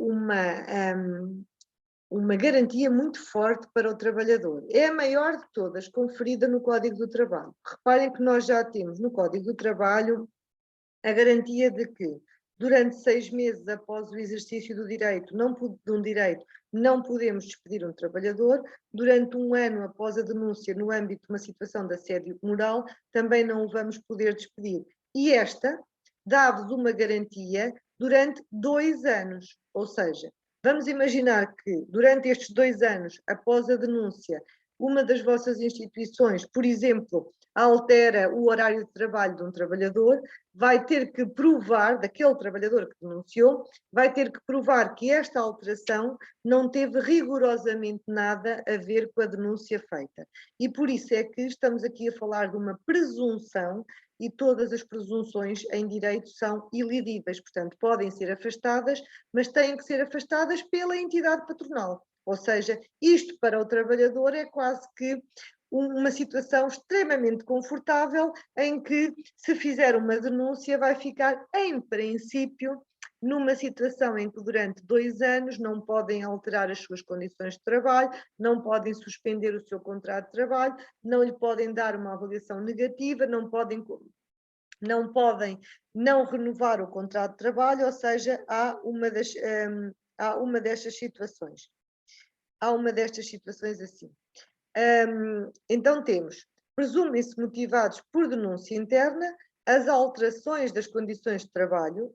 uma garantia muito forte para o trabalhador. É a maior de todas conferida no Código do Trabalho. Reparem que nós já temos no Código do Trabalho a garantia de que, durante 6 meses após o exercício do direito, não podemos despedir um trabalhador. Durante 1 ano após a denúncia no âmbito de uma situação de assédio moral, também não o vamos poder despedir. E esta dá-vos uma garantia durante 2 anos, ou seja, vamos imaginar que durante estes 2 anos, após a denúncia, uma das vossas instituições, por exemplo, altera o horário de trabalho de um trabalhador, vai ter que provar, daquele trabalhador que denunciou, vai ter que provar que esta alteração não teve rigorosamente nada a ver com a denúncia feita. E por isso é que estamos aqui a falar de uma presunção, e todas as presunções em direito são ilidíveis, portanto, podem ser afastadas, mas têm que ser afastadas pela entidade patronal. Ou seja, isto para o trabalhador é quase que uma situação extremamente confortável, em que, se fizer uma denúncia, vai ficar, em princípio, numa situação em que durante 2 anos não podem alterar as suas condições de trabalho, não podem suspender o seu contrato de trabalho, não lhe podem dar uma avaliação negativa, não podem não renovar o contrato de trabalho, ou seja, há uma destas situações. Há uma destas situações assim. Então temos, presumem-se motivados por denúncia interna, as alterações das condições de trabalho,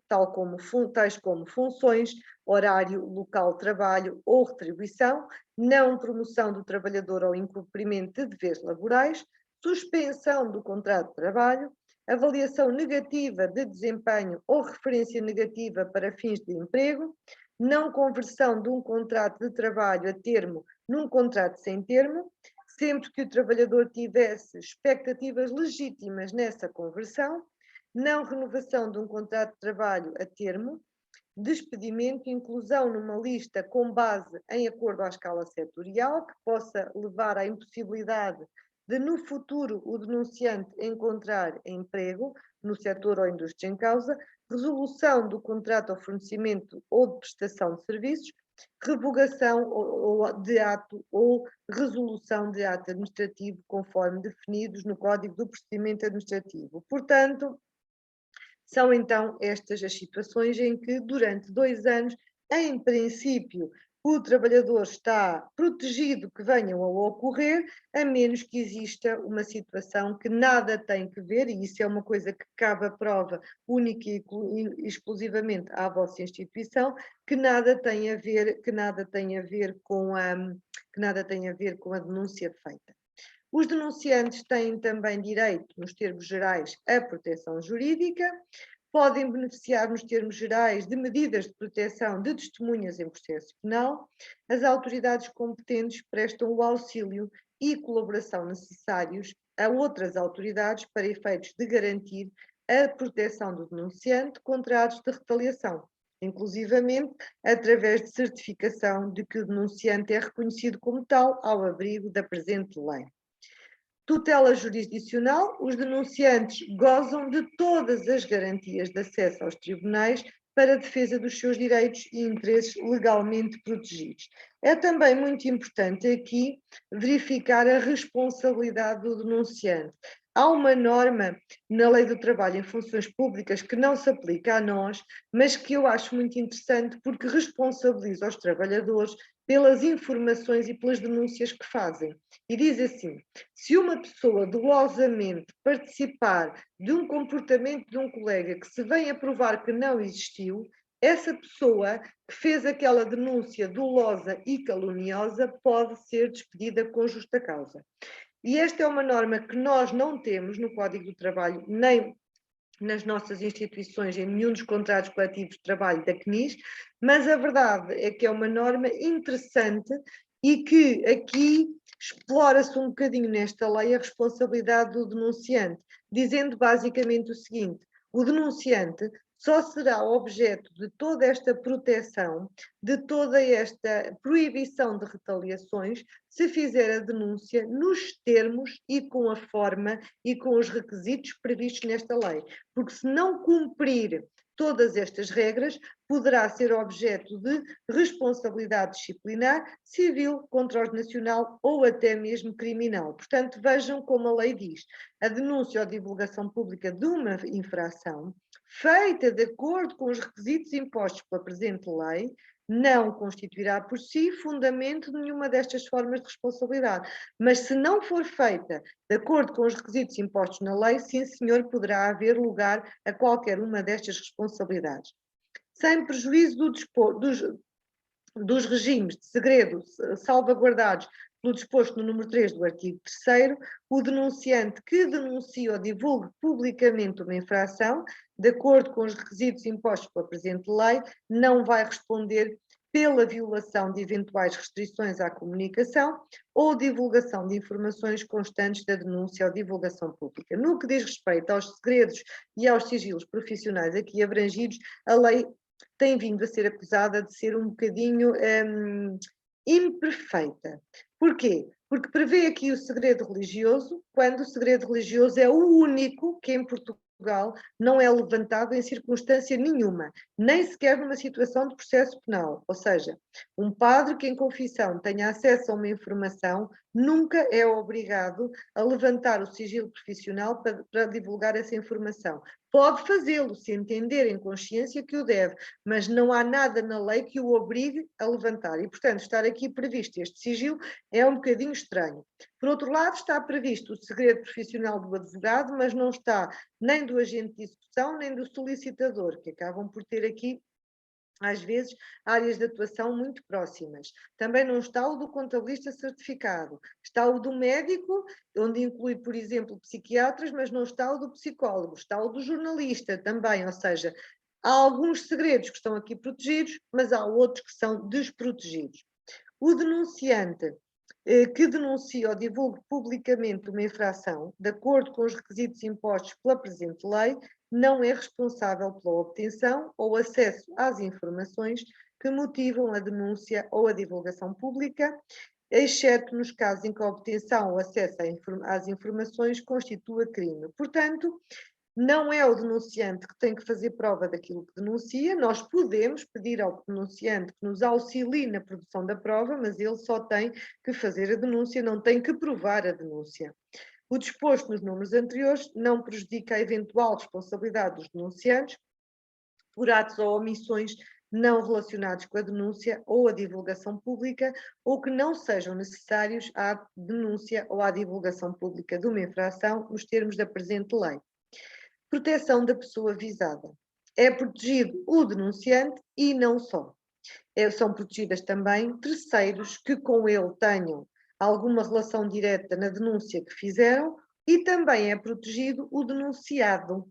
tais como funções, horário, local de trabalho ou retribuição, não promoção do trabalhador ou incumprimento de deveres laborais, suspensão do contrato de trabalho, avaliação negativa de desempenho ou referência negativa para fins de emprego, não conversão de um contrato de trabalho a termo num contrato sem termo, sempre que o trabalhador tivesse expectativas legítimas nessa conversão, não renovação de um contrato de trabalho a termo, despedimento, inclusão numa lista com base em acordo à escala setorial, que possa levar à impossibilidade de, no futuro, o denunciante encontrar emprego no setor ou indústria em causa, resolução do contrato ou fornecimento ou de prestação de serviços, revogação de ato ou resolução de ato administrativo, conforme definidos no Código do Procedimento Administrativo. Portanto, são então estas as situações em que, durante 2 anos, em princípio, o trabalhador está protegido que venham a ocorrer, a menos que exista uma situação que nada tem que ver, e isso é uma coisa que cabe a prova única e exclusivamente à vossa instituição, que nada tem a ver com a denúncia feita. Os denunciantes têm também direito, nos termos gerais, à proteção jurídica, podem beneficiar, nos termos gerais, de medidas de proteção de testemunhas em processo penal. As autoridades competentes prestam o auxílio e colaboração necessários a outras autoridades para efeitos de garantir a proteção do denunciante contra atos de retaliação, inclusivamente através de certificação de que o denunciante é reconhecido como tal ao abrigo da presente lei. Tutela jurisdicional, os denunciantes gozam de todas as garantias de acesso aos tribunais para a defesa dos seus direitos e interesses legalmente protegidos. É também muito importante aqui verificar a responsabilidade do denunciante. Há uma norma na Lei do Trabalho em Funções Públicas que não se aplica a nós, mas que eu acho muito interessante porque responsabiliza os trabalhadores pelas informações e pelas denúncias que fazem. E diz assim: se uma pessoa dolosamente participar de um comportamento de um colega que se vem a provar que não existiu, essa pessoa que fez aquela denúncia dolosa e caluniosa pode ser despedida com justa causa. E esta é uma norma que nós não temos no Código do Trabalho, nem nas nossas instituições, em nenhum dos contratos coletivos de trabalho da CNIS, mas a verdade é que é uma norma interessante e que aqui explora-se um bocadinho nesta lei a responsabilidade do denunciante, dizendo basicamente o seguinte: o denunciante só será objeto de toda esta proteção, de toda esta proibição de retaliações, se fizer a denúncia nos termos e com a forma e com os requisitos previstos nesta lei. Porque se não cumprir todas estas regras, poderá ser objeto de responsabilidade disciplinar, civil, controle-nacional ou até mesmo criminal. Portanto, vejam como a lei diz: a denúncia ou divulgação pública de uma infração feita de acordo com os requisitos impostos pela presente lei, não constituirá por si fundamento de nenhuma destas formas de responsabilidade. Mas se não for feita de acordo com os requisitos impostos na lei, sim senhor, poderá haver lugar a qualquer uma destas responsabilidades. Sem prejuízo dos regimes de segredo salvaguardados pelo disposto no número 3 do artigo 3º, o denunciante que denuncia ou divulgue publicamente uma infração, de acordo com os requisitos impostos pela presente lei, não vai responder pela violação de eventuais restrições à comunicação ou divulgação de informações constantes da denúncia ou divulgação pública. No que diz respeito aos segredos e aos sigilos profissionais aqui abrangidos, a lei tem vindo a ser acusada de ser um bocadinho imperfeita. Porquê? Porque prevê aqui o segredo religioso, quando o segredo religioso é o único que em Portugal não é levantado em circunstância nenhuma, nem sequer numa situação de processo penal. Ou seja, um padre que em confissão tenha acesso a uma informação nunca é obrigado a levantar o sigilo profissional para divulgar essa informação. Pode fazê-lo, se entender em consciência que o deve, mas não há nada na lei que o obrigue a levantar. E, portanto, estar aqui previsto este sigilo é um bocadinho estranho. Por outro lado, está previsto o segredo profissional do advogado, mas não está nem do agente de execução, nem do solicitador, que acabam por ter aqui às vezes, áreas de atuação muito próximas. Também não está o do contabilista certificado. Está o do médico, onde inclui, por exemplo, psiquiatras, mas não está o do psicólogo. Está o do jornalista também, ou seja, há alguns segredos que estão aqui protegidos, mas há outros que são desprotegidos. O denunciante que denuncia ou divulgue publicamente uma infração, de acordo com os requisitos impostos pela presente lei, não é responsável pela obtenção ou acesso às informações que motivam a denúncia ou a divulgação pública, exceto nos casos em que a obtenção ou acesso às informações constitua crime. Portanto, não é o denunciante que tem que fazer prova daquilo que denuncia, nós podemos pedir ao denunciante que nos auxilie na produção da prova, mas ele só tem que fazer a denúncia, não tem que provar a denúncia. O disposto nos números anteriores não prejudica a eventual responsabilidade dos denunciantes por atos ou omissões não relacionados com a denúncia ou a divulgação pública ou que não sejam necessários à denúncia ou à divulgação pública de uma infração nos termos da presente lei. Proteção da pessoa visada. É protegido o denunciante e não só. São protegidas também terceiros que com ele tenham alguma relação direta na denúncia que fizeram e também é protegido o denunciado.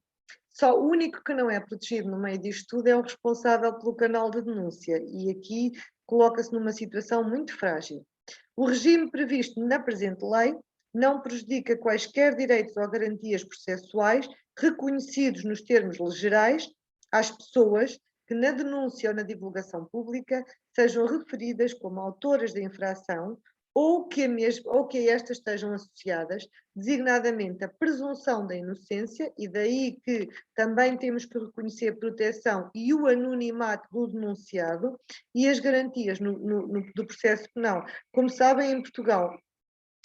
Só o único que não é protegido no meio disto tudo é o responsável pelo canal de denúncia e aqui coloca-se numa situação muito frágil. O regime previsto na presente lei não prejudica quaisquer direitos ou garantias processuais reconhecidos nos termos gerais às pessoas que na denúncia ou na divulgação pública sejam referidas como autoras da infração ou que a estas estejam associadas, designadamente a presunção da inocência, e daí que também temos que reconhecer a proteção e o anonimato do denunciado e as garantias do processo penal. Como sabem, em Portugal,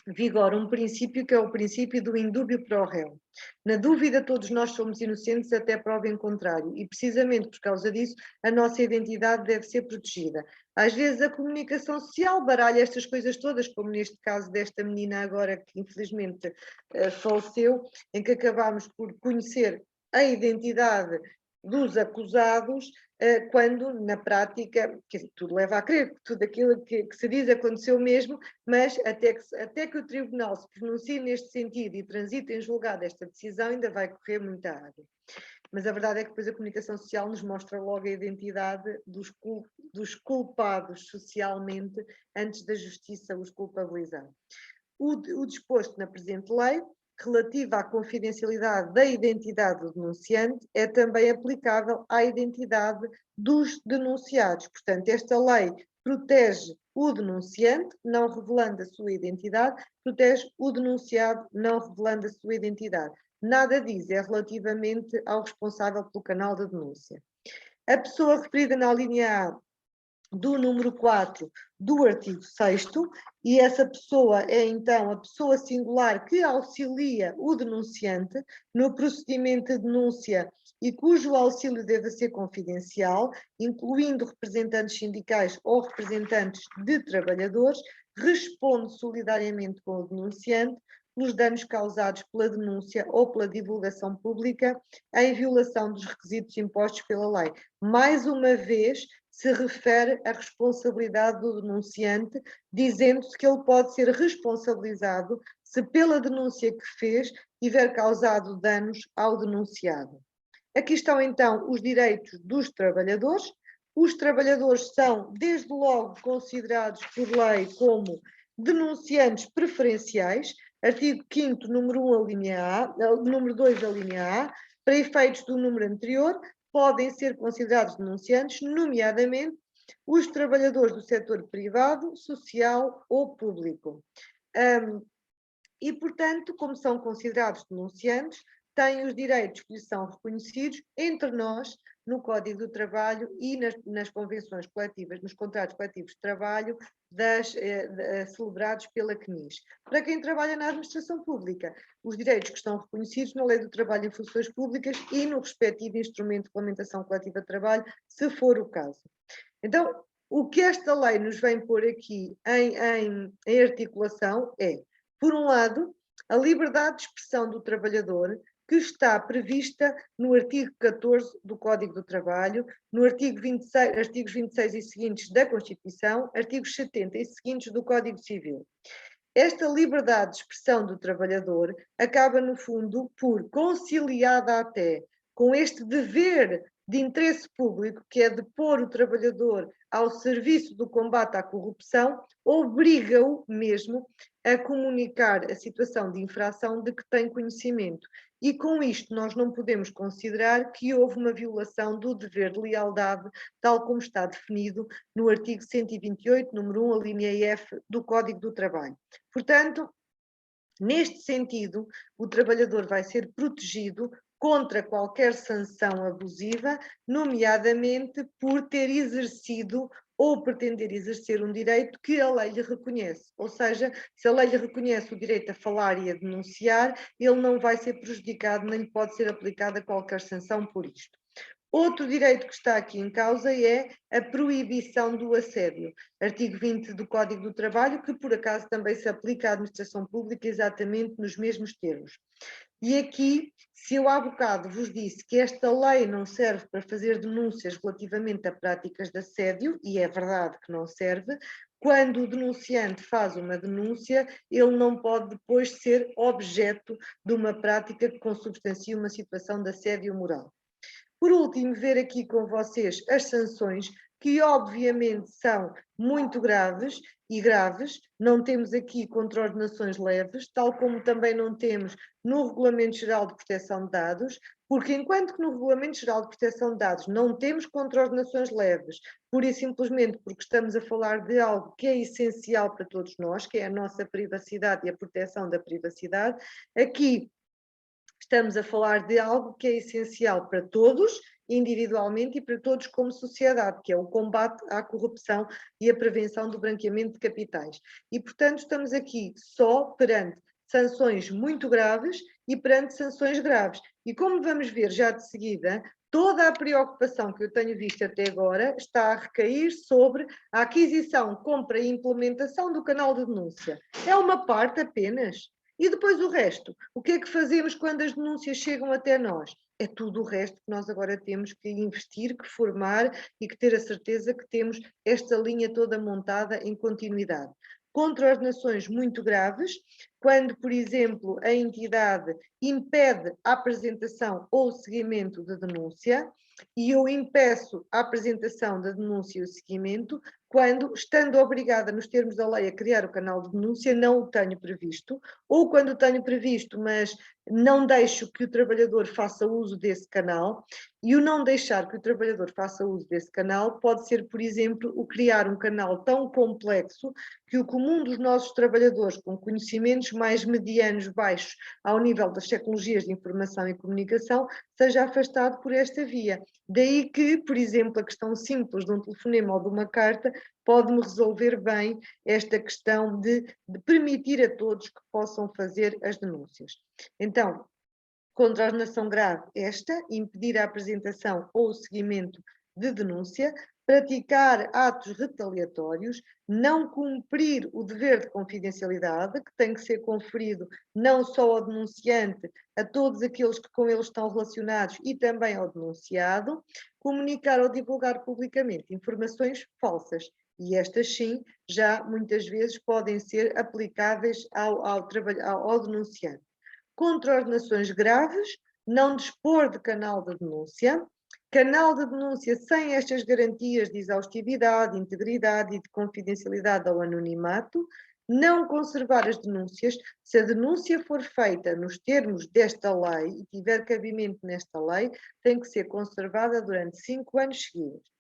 vigora um princípio que é o princípio do indúbio pro réu. Na dúvida, todos nós somos inocentes até prova em contrário, e precisamente por causa disso, a nossa identidade deve ser protegida. Às vezes a comunicação social baralha estas coisas todas, como neste caso desta menina agora que infelizmente faleceu, em que acabámos por conhecer a identidade dos acusados, quando na prática, tudo leva a crer que tudo aquilo que se diz aconteceu mesmo, mas até que o tribunal se pronuncie neste sentido e transite em julgado esta decisão, ainda vai correr muita água. Mas a verdade é que depois a comunicação social nos mostra logo a identidade dos culpados socialmente antes da justiça os culpabilizar. O disposto na presente lei, relativa à confidencialidade da identidade do denunciante, é também aplicável à identidade dos denunciados. Portanto, esta lei protege o denunciante, não revelando a sua identidade, protege o denunciado, não revelando a sua identidade. Nada diz é relativamente ao responsável pelo canal de denúncia. A pessoa referida na linha A do número 4 do artigo 6º, e essa pessoa é então a pessoa singular que auxilia o denunciante no procedimento de denúncia e cujo auxílio deve ser confidencial, incluindo representantes sindicais ou representantes de trabalhadores, responde solidariamente com o denunciante pelos danos causados pela denúncia ou pela divulgação pública em violação dos requisitos impostos pela lei. Mais uma vez, se refere à responsabilidade do denunciante, dizendo-se que ele pode ser responsabilizado se pela denúncia que fez tiver causado danos ao denunciado. Aqui estão então os direitos dos trabalhadores. Os trabalhadores são, desde logo, considerados por lei como denunciantes preferenciais, artigo 5º, número 1, a linha A, número 2, a linha A, para efeitos do número anterior, podem ser considerados denunciantes, nomeadamente os trabalhadores do setor privado, social ou público. E, portanto, como são considerados denunciantes, têm os direitos que lhes são reconhecidos entre nós, no Código do Trabalho e nas convenções coletivas, nos contratos coletivos de trabalho celebrados pela CNIS. Para quem trabalha na administração pública, os direitos que estão reconhecidos na Lei do Trabalho em Funções Públicas e no respectivo instrumento de regulamentação coletiva de trabalho, se for o caso. Então, o que esta lei nos vem pôr aqui em articulação é, por um lado, a liberdade de expressão do trabalhador, que está prevista no artigo 14 do Código do Trabalho, no artigos 26 e seguintes da Constituição, artigos 70 e seguintes do Código Civil. Esta liberdade de expressão do trabalhador acaba, no fundo, por, conciliada até com este dever de interesse público, que é de pôr o trabalhador ao serviço do combate à corrupção, obriga-o mesmo a comunicar a situação de infração de que tem conhecimento. E com isto nós não podemos considerar que houve uma violação do dever de lealdade, tal como está definido no artigo 128, número 1, a linha F do Código do Trabalho. Portanto, neste sentido, o trabalhador vai ser protegido contra qualquer sanção abusiva, nomeadamente por ter exercido ou pretender exercer um direito que a lei lhe reconhece. Ou seja, se a lei lhe reconhece o direito a falar e a denunciar, ele não vai ser prejudicado, nem lhe pode ser aplicada qualquer sanção por isto. Outro direito que está aqui em causa é a proibição do assédio. Artigo 20 do Código do Trabalho, que por acaso também se aplica à administração pública exatamente nos mesmos termos. E aqui, se eu há bocado vos disse que esta lei não serve para fazer denúncias relativamente a práticas de assédio, e é verdade que não serve, quando o denunciante faz uma denúncia, ele não pode depois ser objeto de uma prática que consubstancia uma situação de assédio moral. Por último, ver aqui com vocês as sanções, que obviamente são muito graves, não temos aqui contraordenações leves, tal como também não temos no Regulamento Geral de Proteção de Dados, porque enquanto que no Regulamento Geral de Proteção de Dados não temos contraordenações leves, pura e simplesmente porque estamos a falar de algo que é essencial para todos nós, que é a nossa privacidade e a proteção da privacidade, aqui estamos a falar de algo que é essencial para todos individualmente e para todos como sociedade, que é o combate à corrupção e a prevenção do branqueamento de capitais. E, portanto, estamos aqui só perante sanções muito graves e perante sanções graves. E como vamos ver já de seguida, toda a preocupação que eu tenho visto até agora está a recair sobre a aquisição, compra e implementação do canal de denúncia. É uma parte apenas. E depois o resto? O que é que fazemos quando as denúncias chegam até nós? É tudo o resto que nós agora temos que investir, que formar e que ter a certeza que temos esta linha toda montada em continuidade. Contraordenações muito graves, quando, por exemplo, a entidade impede a apresentação ou o seguimento da denúncia, e eu impeço a apresentação da denúncia e o seguimento, quando, estando obrigada nos termos da lei a criar o canal de denúncia, não o tenho previsto, ou quando o tenho previsto, mas não deixo que o trabalhador faça uso desse canal, e o não deixar que o trabalhador faça uso desse canal pode ser, por exemplo, o criar um canal tão complexo que o comum dos nossos trabalhadores, com conhecimentos mais medianos, baixos, ao nível das tecnologias de informação e comunicação, seja afastado por esta via. Daí que, por exemplo, a questão simples de um telefonema ou de uma carta pode-me resolver bem esta questão de permitir a todos que possam fazer as denúncias. Então, contraordenação grave esta, impedir a apresentação ou o seguimento de denúncia, praticar atos retaliatórios, não cumprir o dever de confidencialidade, que tem que ser conferido não só ao denunciante, a todos aqueles que com ele estão relacionados e também ao denunciado, comunicar ou divulgar publicamente informações falsas. E estas sim, já muitas vezes podem ser aplicáveis ao denunciante. Contraordenações graves, não dispor de canal de denúncia sem estas garantias de exaustividade, integridade e de confidencialidade ao anonimato, não conservar as denúncias, se a denúncia for feita nos termos desta lei e tiver cabimento nesta lei, tem que ser conservada durante 5 anos seguidos.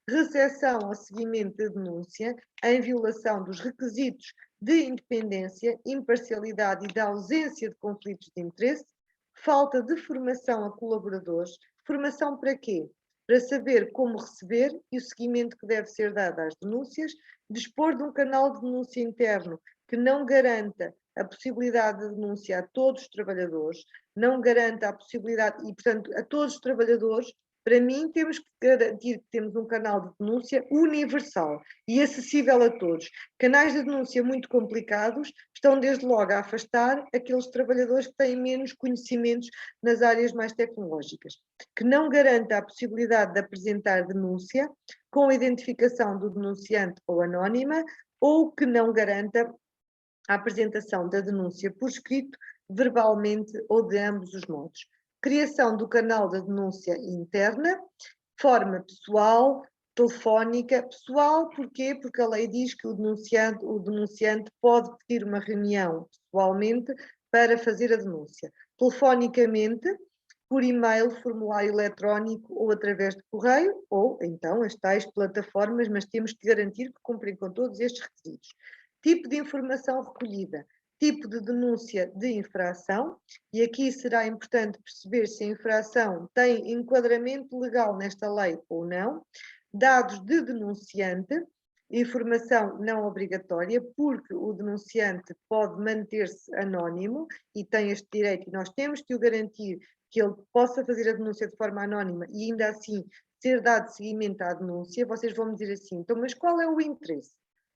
Recepção ao seguimento da denúncia em violação dos requisitos de independência, imparcialidade e da ausência de conflitos de interesse, falta de formação a colaboradores. Formação para quê? Para saber como receber e o seguimento que deve ser dado às denúncias, dispor de um canal de denúncia interno que não garanta a possibilidade de denúncia a todos os trabalhadores, não garanta a possibilidade, e portanto a todos os trabalhadores. Para mim, temos que garantir que temos um canal de denúncia universal e acessível a todos. Canais de denúncia muito complicados estão desde logo a afastar aqueles trabalhadores que têm menos conhecimentos nas áreas mais tecnológicas, que não garanta a possibilidade de apresentar denúncia com a identificação do denunciante ou anónima, ou que não garanta a apresentação da denúncia por escrito, verbalmente ou de ambos os modos. Criação do canal da denúncia interna, forma pessoal, telefónica. Pessoal, porquê? Porque a lei diz que o denunciante pode pedir uma reunião pessoalmente para fazer a denúncia. Telefonicamente, por e-mail, formulário eletrónico ou através de correio, ou então as tais plataformas, mas temos que garantir que cumprem com todos estes requisitos. Tipo de informação recolhida, tipo de denúncia de infração, e aqui será importante perceber se a infração tem enquadramento legal nesta lei ou não, dados de denunciante, informação não obrigatória, porque o denunciante pode manter-se anónimo e tem este direito, e nós temos que o garantir que ele possa fazer a denúncia de forma anónima e ainda assim ser dado seguimento à denúncia. Vocês vão me dizer assim, então, mas qual é o interesse?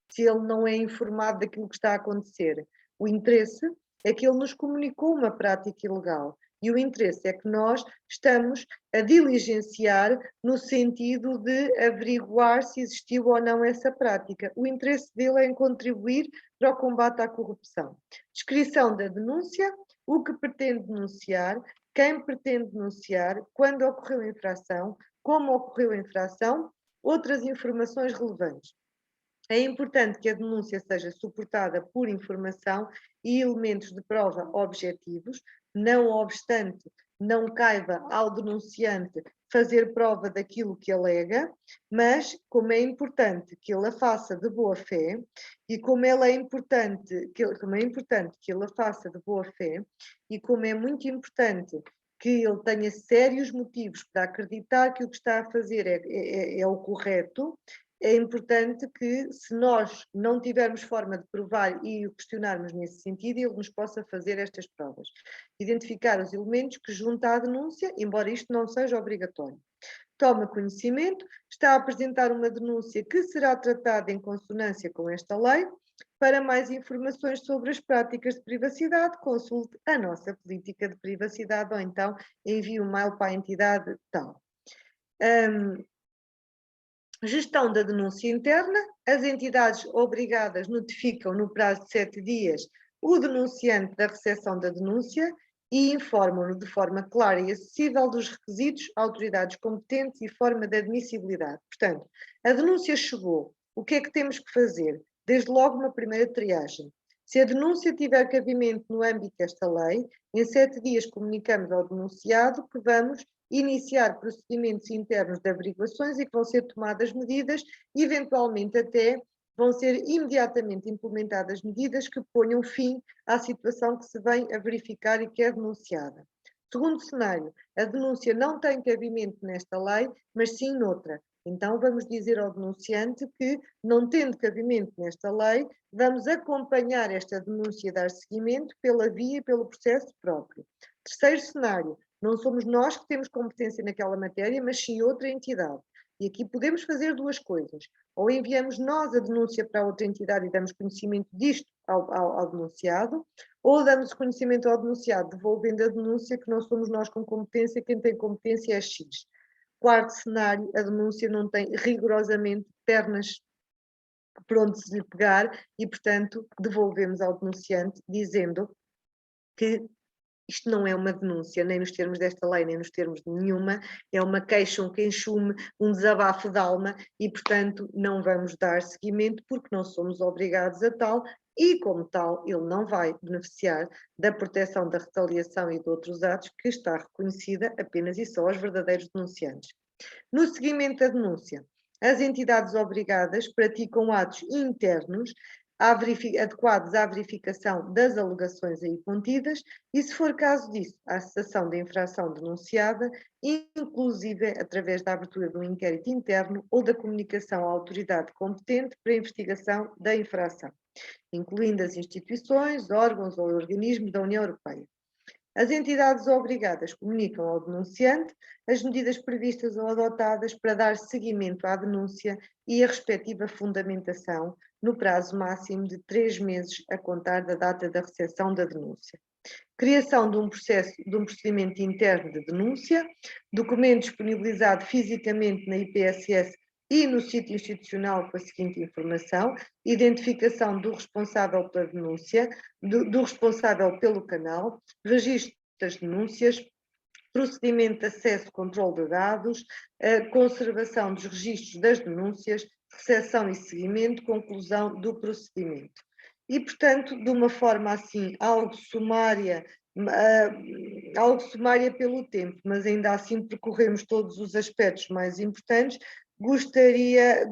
Se ele não é informado daquilo que está a acontecer. O interesse é que ele nos comunicou uma prática ilegal. E o interesse é que nós estamos a diligenciar no sentido de averiguar se existiu ou não essa prática. O interesse dele é em contribuir para o combate à corrupção. Descrição da denúncia, o que pretende denunciar, quem pretende denunciar, quando ocorreu a infração, como ocorreu a infração, outras informações relevantes. É importante que a denúncia seja suportada por informação e elementos de prova objetivos, não obstante não caiba ao denunciante fazer prova daquilo que alega, mas como é importante que ele a faça de boa fé e como é importante que ele a faça de boa fé e como é muito importante que ele tenha sérios motivos para acreditar que o que está a fazer é o correto, é importante que, se nós não tivermos forma de provar e o questionarmos nesse sentido, ele nos possa fazer estas provas. Identificar os elementos que junta à denúncia, embora isto não seja obrigatório. Toma conhecimento, está a apresentar uma denúncia que será tratada em consonância com esta lei. Para mais informações sobre as práticas de privacidade, consulte a nossa política de privacidade ou então envie um mail para a entidade tal. Gestão da denúncia interna. As entidades obrigadas notificam no prazo de 7 dias o denunciante da recepção da denúncia e informam-no de forma clara e acessível dos requisitos, autoridades competentes e forma de admissibilidade. Portanto, a denúncia chegou. O que é que temos que fazer? Desde logo uma primeira triagem. Se a denúncia tiver cabimento no âmbito desta lei, em 7 dias comunicamos ao denunciado que vamos iniciar procedimentos internos de averiguações e que vão ser tomadas medidas, eventualmente até vão ser imediatamente implementadas medidas que ponham fim à situação que se vem a verificar e que é denunciada. Segundo cenário, a denúncia não tem cabimento nesta lei, mas sim noutra. Então vamos dizer ao denunciante que, não tendo cabimento nesta lei, vamos acompanhar esta denúncia e dar seguimento pela via e pelo processo próprio. Terceiro cenário, não somos nós que temos competência naquela matéria, mas sim outra entidade. E aqui podemos fazer duas coisas. Ou enviamos nós a denúncia para outra entidade e damos conhecimento disto ao denunciado, ou damos conhecimento ao denunciado, devolvendo a denúncia que não somos nós com competência, quem tem competência é X. Quarto cenário, a denúncia não tem rigorosamente pernas por onde se lhe pegar e, portanto, devolvemos ao denunciante dizendo que isto não é uma denúncia, nem nos termos desta lei, nem nos termos de nenhuma, é uma queixa, um queixume, um desabafo de alma e, portanto, não vamos dar seguimento porque não somos obrigados a tal e, como tal, ele não vai beneficiar da proteção da retaliação e de outros atos que está reconhecida apenas e só aos verdadeiros denunciantes. No seguimento da denúncia, as entidades obrigadas praticam atos internos adequados à verificação das alegações aí contidas e, se for caso disso, à cessação da infração denunciada, inclusive através da abertura de um inquérito interno ou da comunicação à autoridade competente para a investigação da infração, incluindo as instituições, órgãos ou organismos da União Europeia. As entidades obrigadas comunicam ao denunciante as medidas previstas ou adotadas para dar seguimento à denúncia e a respectiva fundamentação no prazo máximo de 3 meses a contar da data da recepção da denúncia. Criação de um procedimento interno de denúncia, documento disponibilizado fisicamente na IPSS e no sítio institucional com a seguinte informação: identificação do responsável pela denúncia, do responsável pelo canal, registro das denúncias, procedimento de acesso e controle de dados, conservação dos registros das denúncias, recepção e seguimento, conclusão do procedimento. E, portanto, de uma forma assim, algo sumária pelo tempo, mas ainda assim percorremos todos os aspectos mais importantes. Gostaria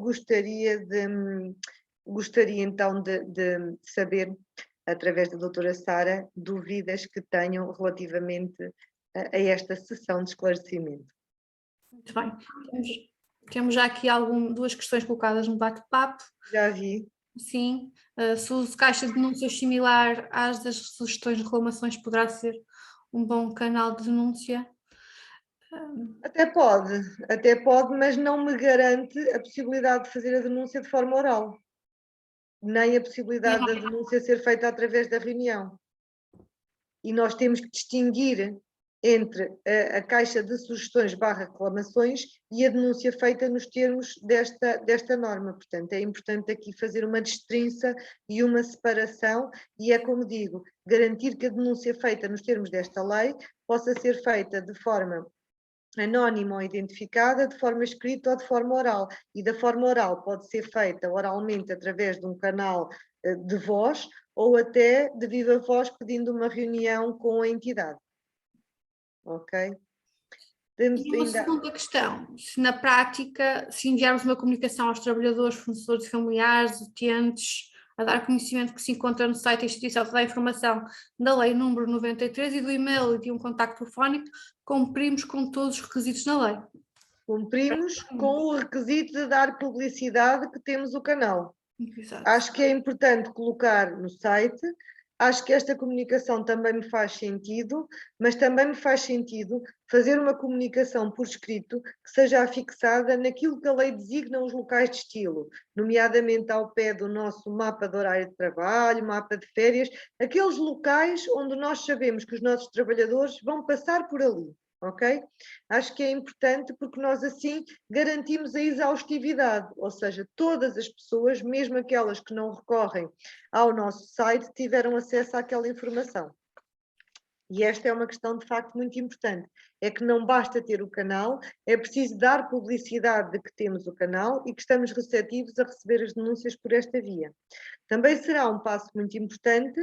então de saber, através da doutora Sara, dúvidas que tenham relativamente a esta sessão de esclarecimento. Muito bem. Temos já aqui duas questões colocadas no bate-papo. Já vi. Sim. Se o uso de caixa de denúncias similar às das sugestões de reclamações poderá ser um bom canal de denúncia? Até pode, mas não me garante a possibilidade de fazer a denúncia de forma oral, nem a possibilidade da denúncia ser feita através da reunião. E nós temos que distinguir entre a caixa de sugestões / reclamações e a denúncia feita nos termos desta norma. Portanto, é importante aqui fazer uma destrinça e uma separação, e é como digo, garantir que a denúncia feita nos termos desta lei possa ser feita de forma anónima ou identificada, de forma escrita ou de forma oral. E da forma oral pode ser feita oralmente através de um canal de voz ou até de viva voz pedindo uma reunião com a entidade. Ok? E uma segunda questão, se na prática, se enviarmos uma comunicação aos trabalhadores, fornecedores e familiares, utentes, a dar conhecimento que se encontra no site da instituição toda a informação da Lei número 93 e do e-mail e de um contacto telefónico, cumprimos com todos os requisitos da lei. Cumprimos com o requisito de dar publicidade que temos o canal. Exato. Acho que é importante colocar no site, acho que esta comunicação também me faz sentido, mas também me faz sentido fazer uma comunicação por escrito que seja afixada naquilo que a lei designa os locais de estilo, nomeadamente ao pé do nosso mapa de horário de trabalho, mapa de férias, aqueles locais onde nós sabemos que os nossos trabalhadores vão passar por ali. Ok? Acho que é importante porque nós assim garantimos a exaustividade, ou seja, todas as pessoas, mesmo aquelas que não recorrem ao nosso site, tiveram acesso àquela informação. E esta é uma questão de facto muito importante, é que não basta ter o canal, é preciso dar publicidade de que temos o canal e que estamos receptivos a receber as denúncias por esta via. Também será um passo muito importante,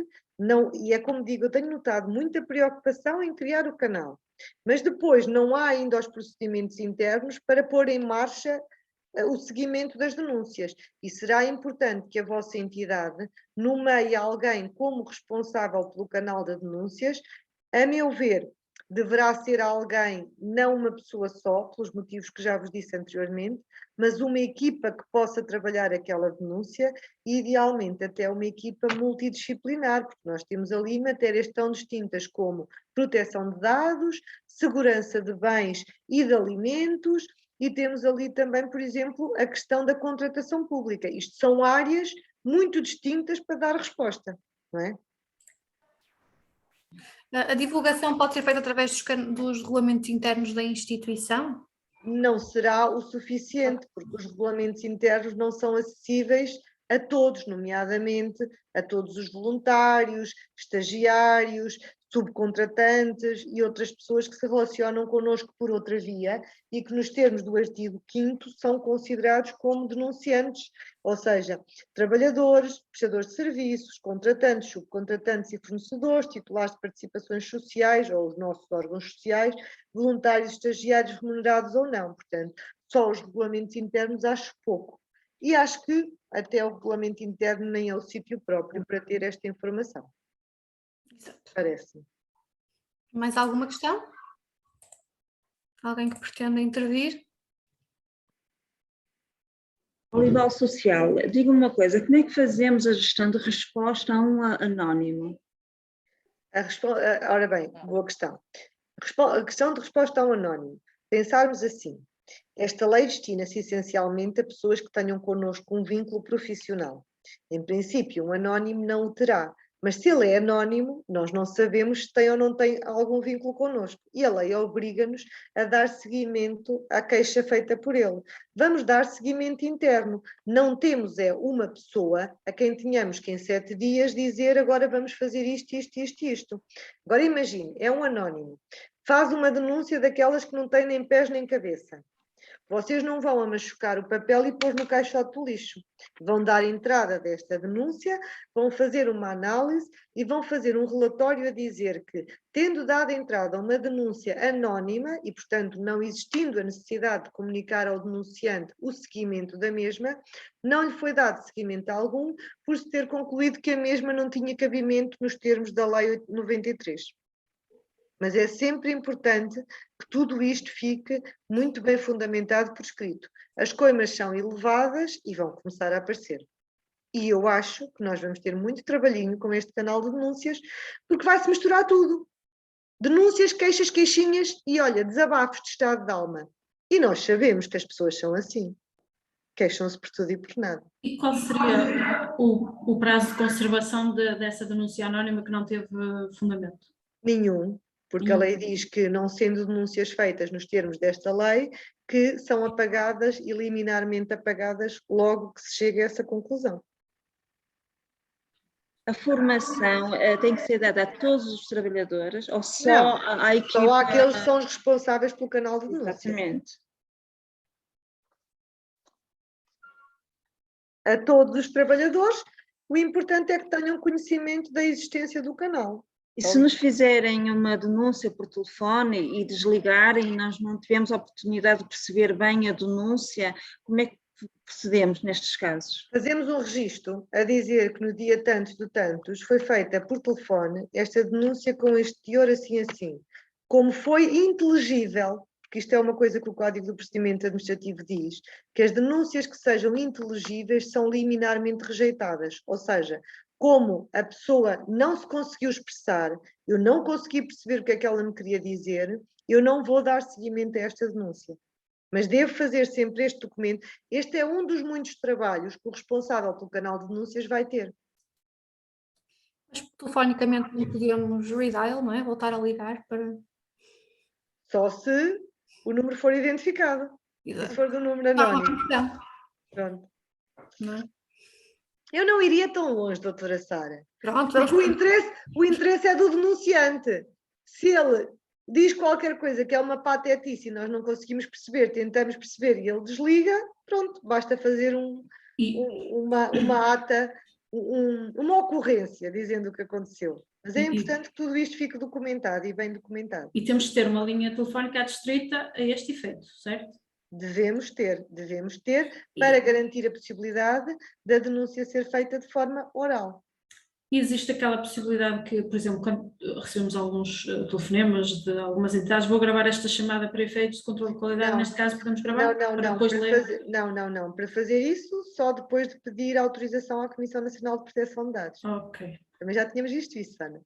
e é como digo, eu tenho notado muita preocupação em criar o canal, mas depois não há ainda os procedimentos internos para pôr em marcha o seguimento das denúncias, e será importante que a vossa entidade nomeie alguém como responsável pelo canal de denúncias. A meu ver, deverá ser alguém, não uma pessoa só, pelos motivos que já vos disse anteriormente, mas uma equipa que possa trabalhar aquela denúncia e, idealmente, até uma equipa multidisciplinar, porque nós temos ali matérias tão distintas como proteção de dados, segurança de bens e de alimentos, e temos ali também, por exemplo, a questão da contratação pública. Isto são áreas muito distintas para dar resposta, não é? A divulgação pode ser feita através dos regulamentos internos da instituição? Não será o suficiente, porque os regulamentos internos não são acessíveis a todos, nomeadamente a todos os voluntários, estagiários, subcontratantes e outras pessoas que se relacionam connosco por outra via e que, nos termos do artigo 5º, são considerados como denunciantes, ou seja, trabalhadores, prestadores de serviços, contratantes, subcontratantes e fornecedores, titulares de participações sociais ou os nossos órgãos sociais, voluntários, estagiários, remunerados ou não. Portanto, só os regulamentos internos acho pouco. E acho que até o regulamento interno nem é o sítio próprio para ter esta informação. Exato. Parece-me. Mais alguma questão? Alguém que pretenda intervir? Ao nível social, diga-me uma coisa, como é que fazemos a gestão de resposta a um anónimo? Ora bem, boa questão. A questão de resposta a um anónimo. Pensarmos assim, esta lei destina-se essencialmente a pessoas que tenham connosco um vínculo profissional. Em princípio, um anónimo não o terá, mas se ele é anónimo, nós não sabemos se tem ou não tem algum vínculo connosco. E a lei obriga-nos a dar seguimento à queixa feita por ele. Vamos dar seguimento interno. Não temos uma pessoa a quem tenhamos que em 7 dias dizer agora vamos fazer isto, isto, isto, isto. Agora imagine, é um anónimo. Faz uma denúncia daquelas que não têm nem pés nem cabeça. Vocês não vão a machucar o papel e pôr no caixote do lixo. Vão dar entrada desta denúncia, vão fazer uma análise e vão fazer um relatório a dizer que, tendo dado entrada a uma denúncia anónima e, portanto, não existindo a necessidade de comunicar ao denunciante o seguimento da mesma, não lhe foi dado seguimento algum por se ter concluído que a mesma não tinha cabimento nos termos da Lei 93. Mas é sempre importante que tudo isto fique muito bem fundamentado por escrito. As coimas são elevadas e vão começar a aparecer. E eu acho que nós vamos ter muito trabalhinho com este canal de denúncias, porque vai-se misturar tudo. Denúncias, queixas, queixinhas e, olha, desabafos de estado de alma. E nós sabemos que as pessoas são assim. Queixam-se por tudo e por nada. E qual seria o prazo de conservação dessa denúncia anónima que não teve fundamento? Nenhum. Porque a lei diz que, não sendo denúncias feitas nos termos desta lei, que são apagadas e liminarmente apagadas logo que se chega a essa conclusão. A formação tem que ser dada a todos os trabalhadores ou só Não, à equipa? Só àqueles que são os responsáveis pelo canal de denúncia. Exatamente. A todos os trabalhadores, o importante é que tenham conhecimento da existência do canal. E se nos fizerem uma denúncia por telefone e desligarem e nós não tivemos a oportunidade de perceber bem a denúncia, como é que procedemos nestes casos? Fazemos um registro a dizer que no dia tantos do tantos foi feita por telefone esta denúncia com este teor assim assim. Como foi inteligível, porque isto é uma coisa que o Código do Procedimento Administrativo diz, que as denúncias que sejam inteligíveis são liminarmente rejeitadas, ou seja, como a pessoa não se conseguiu expressar, eu não consegui perceber o que é que ela me queria dizer, eu não vou dar seguimento a esta denúncia. Mas devo fazer sempre este documento. Este é um dos muitos trabalhos que o responsável pelo canal de denúncias vai ter. Mas telefonicamente não podíamos redial, não é? Voltar a ligar para... Só se o número for identificado. E se for do número anónimo. Pronto. Não é? Eu não iria tão longe, doutora Sara. Pronto, Porque o interesse é do denunciante. Se ele diz qualquer coisa que é uma patetice e nós não conseguimos perceber, tentamos perceber e ele desliga, pronto, basta fazer uma ata, uma ocorrência dizendo o que aconteceu. Mas é importante que tudo isto fique documentado e bem documentado. E temos de ter uma linha telefónica adstrita a este efeito, certo? Devemos ter para garantir a possibilidade da denúncia ser feita de forma oral. E existe aquela possibilidade que, por exemplo, quando recebemos alguns telefonemas de algumas entidades, vou gravar esta chamada para efeitos de controle de qualidade, neste caso podemos gravar? Não. Para fazer isso, só depois de pedir autorização à Comissão Nacional de Proteção de Dados. Ok. Também já tínhamos visto isso, Ana.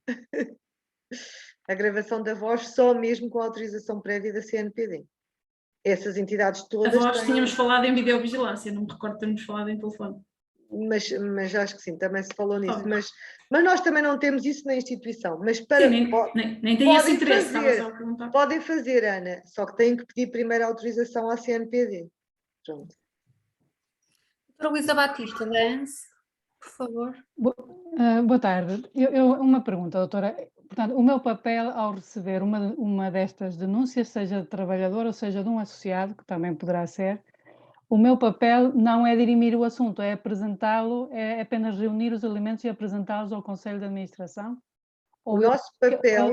A gravação da voz só mesmo com a autorização prévia da CNPD. Essas entidades todas... A voz tínhamos falado em videovigilância, não me recordo de termos falado em telefone. Mas acho que sim, também se falou nisso. Mas nós também não temos isso na instituição. Mas Sim, nem tem esse interesse. Podem fazer, Ana, só que têm que pedir primeiro a autorização à CNPD. Pronto. Doutora Luísa Batista, da ANS, por favor. Boa tarde. Uma pergunta, doutora. Portanto, o meu papel ao receber uma destas denúncias, seja de trabalhador ou seja de um associado, que também poderá ser, o meu papel não é dirimir o assunto, é apresentá-lo, é apenas reunir os elementos e apresentá-los ao Conselho de Administração? Ou eu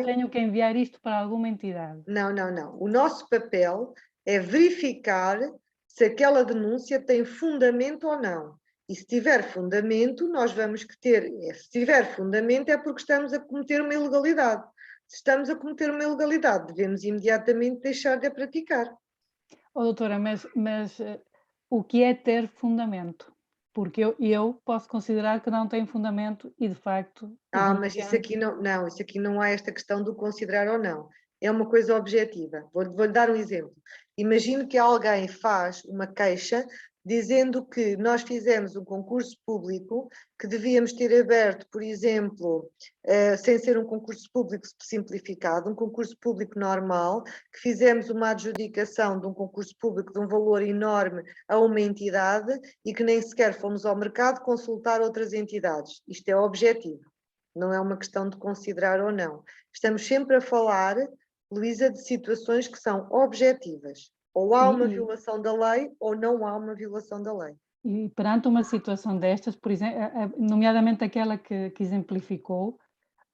tenho que enviar isto para alguma entidade? Não. O nosso papel é verificar se aquela denúncia tem fundamento ou não. E se tiver fundamento, nós vamos ter... Se tiver fundamento é porque estamos a cometer uma ilegalidade. Se estamos a cometer uma ilegalidade, devemos imediatamente deixar de a praticar. Doutora, mas o que é ter fundamento? Porque eu posso considerar que não tem fundamento e, de facto... Mas isso aqui não há esta questão do considerar ou não. É uma coisa objetiva. Vou-lhe dar um exemplo. Imagino que alguém faz uma queixa dizendo que nós fizemos um concurso público que devíamos ter aberto, por exemplo, sem ser um concurso público simplificado, um concurso público normal, que fizemos uma adjudicação de um concurso público de um valor enorme a uma entidade e que nem sequer fomos ao mercado consultar outras entidades. Isto é objetivo, não é uma questão de considerar ou não. Estamos sempre a falar, Luísa, de situações que são objetivas. Ou há uma violação da lei ou não há uma violação da lei. E perante uma situação destas, por exemplo, nomeadamente aquela que exemplificou,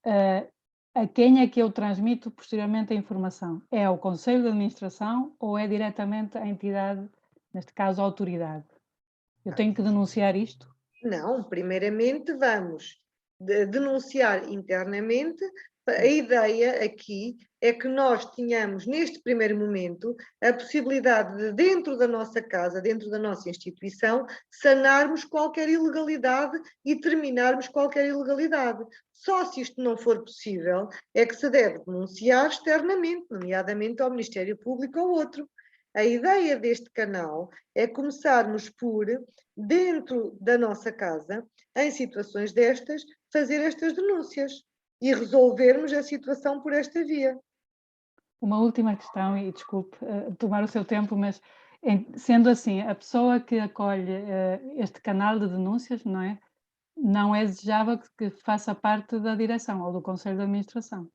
a quem é que eu transmito posteriormente a informação? É ao Conselho de Administração ou é diretamente à entidade, neste caso a autoridade? Eu tenho que denunciar isto? Não, primeiramente vamos denunciar internamente. A ideia aqui é que nós tenhamos, neste primeiro momento, a possibilidade de, dentro da nossa casa, dentro da nossa instituição, sanarmos qualquer ilegalidade e terminarmos qualquer ilegalidade. Só se isto não for possível é que se deve denunciar externamente, nomeadamente ao Ministério Público ou outro. A ideia deste canal é começarmos por, dentro da nossa casa, em situações destas, fazer estas denúncias e resolvermos a situação por esta via. Uma última questão, e desculpe tomar o seu tempo, mas sendo assim, a pessoa que acolhe este canal de denúncias, não é desejável que faça parte da direção ou do Conselho de Administração?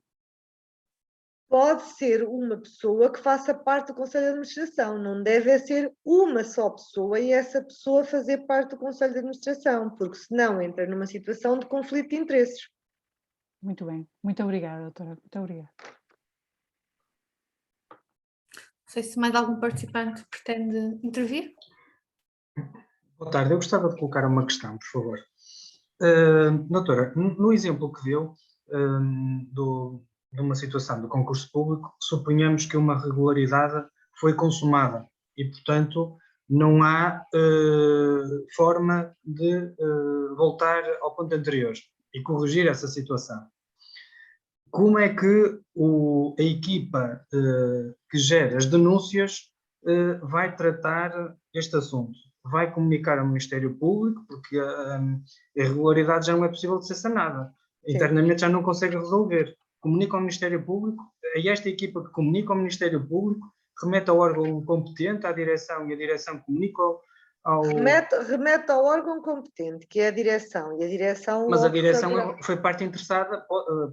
Pode ser uma pessoa que faça parte do Conselho de Administração, não deve ser uma só pessoa e essa pessoa fazer parte do Conselho de Administração, porque senão entra numa situação de conflito de interesses. Muito bem. Muito obrigada, doutora. Muito obrigada. Não sei se mais algum participante pretende intervir. Boa tarde, eu gostava de colocar uma questão, por favor. Doutora, no exemplo que deu de uma situação do concurso público, suponhamos que uma regularidade foi consumada e, portanto, não há forma de voltar ao ponto anterior e corrigir essa situação. Como é que a equipa que gera as denúncias vai tratar este assunto? Vai comunicar ao Ministério Público, porque a irregularidade já não é possível de ser sanada. Internamente já não consegue resolver. Comunica ao Ministério Público, é esta equipa que comunica ao Ministério Público, remete ao órgão competente, à direção, e a direção comunica ao... Remete ao órgão competente, que é a direção, e a direção... Mas a direção foi parte interessada,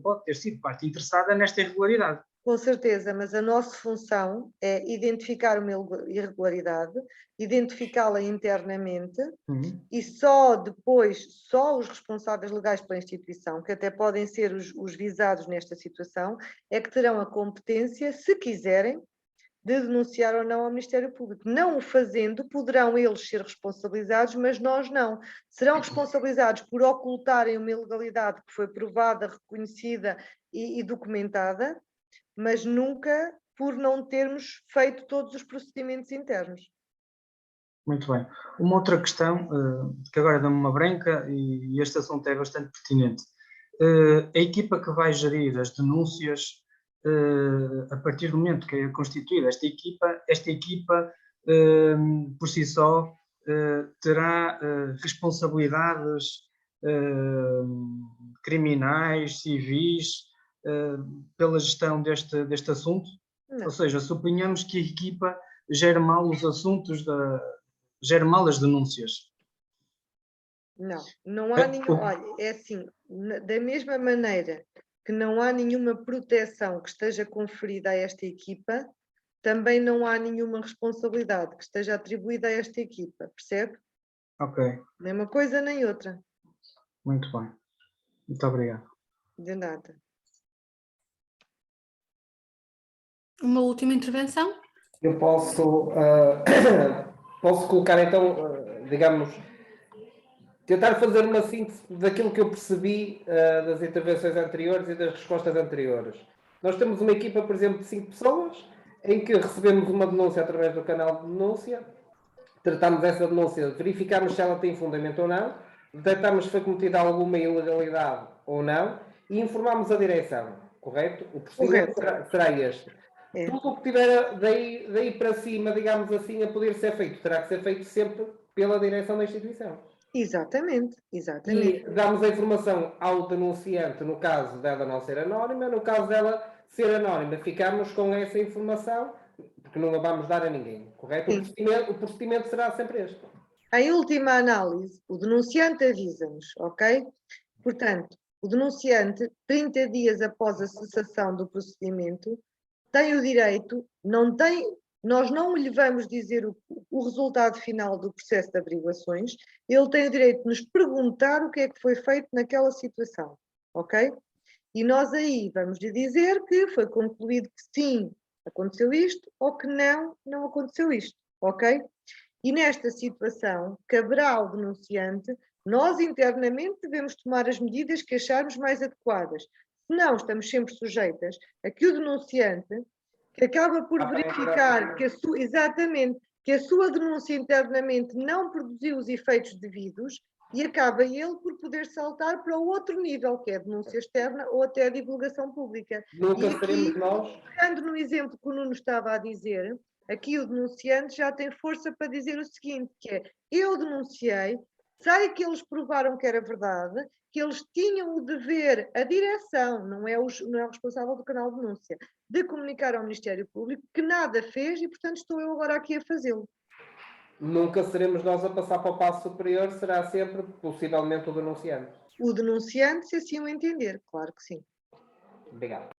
pode ter sido parte interessada nesta irregularidade. Com certeza, mas a nossa função é identificar uma irregularidade, identificá-la internamente e só depois, só os responsáveis legais pela instituição, que até podem ser os visados nesta situação, é que terão a competência, se quiserem, de denunciar ou não ao Ministério Público. Não o fazendo, poderão eles ser responsabilizados, mas nós não. Serão responsabilizados por ocultarem uma ilegalidade que foi provada, reconhecida e documentada, mas nunca por não termos feito todos os procedimentos internos. Muito bem. Uma outra questão, que agora dá-me uma branca, e este assunto é bastante pertinente. A equipa que vai gerir as denúncias, a partir do momento que é constituída esta equipa por si só terá responsabilidades criminais, civis, pela gestão deste assunto? Não. Ou seja, suponhamos que a equipa gere mal os assuntos, gere mal as denúncias. Não há nenhum... Olha, é assim, da mesma maneira que não há nenhuma proteção que esteja conferida a esta equipa, também não há nenhuma responsabilidade que esteja atribuída a esta equipa, percebe? Ok. Nem uma coisa nem outra. Muito bem. Muito obrigado. De nada. Uma última intervenção? Eu posso colocar então, digamos, tentar fazer uma síntese daquilo que eu percebi das intervenções anteriores e das respostas anteriores. Nós temos uma equipa, por exemplo, de 5 pessoas, em que recebemos uma denúncia através do canal de denúncia, tratamos essa denúncia, verificamos se ela tem fundamento ou não, detectamos se foi cometida alguma ilegalidade ou não e informamos a direção, correto? O procedimento será este. Tudo o que tiver daí para cima, digamos assim, a poder ser feito, terá que ser feito sempre pela direção da instituição. Exatamente, exatamente. E damos a informação ao denunciante, no caso dela não ser anónima, no caso dela ser anónima, ficamos com essa informação, porque não a vamos dar a ninguém, correto? O procedimento será sempre este. Em última análise, o denunciante avisa-nos, ok? Portanto, o denunciante, 30 dias após a cessação do procedimento, tem o direito, nós não lhe vamos dizer o resultado final do processo de averiguações, ele tem o direito de nos perguntar o que é que foi feito naquela situação, ok? E nós aí vamos lhe dizer que foi concluído que sim, aconteceu isto, ou que não aconteceu isto, ok? E nesta situação, caberá ao denunciante, nós internamente devemos tomar as medidas que acharmos mais adequadas. Senão, estamos sempre sujeitas a que o denunciante, que acaba por verificar que a sua denúncia internamente não produziu os efeitos devidos e acaba ele por poder saltar para o outro nível, que é a denúncia externa ou até a divulgação pública. Nunca e aqui, nós. pegando no exemplo que o Nuno estava a dizer, aqui o denunciante já tem força para dizer o seguinte, que é, eu denunciei, sei que eles provaram que era verdade, que eles tinham o dever, a direção, não é o responsável do canal de denúncia, de comunicar ao Ministério Público que nada fez e, portanto, estou eu agora aqui a fazê-lo. Nunca seremos nós a passar para o passo superior, será sempre, possivelmente, o denunciante. O denunciante, se assim o entender, claro que sim. Obrigado.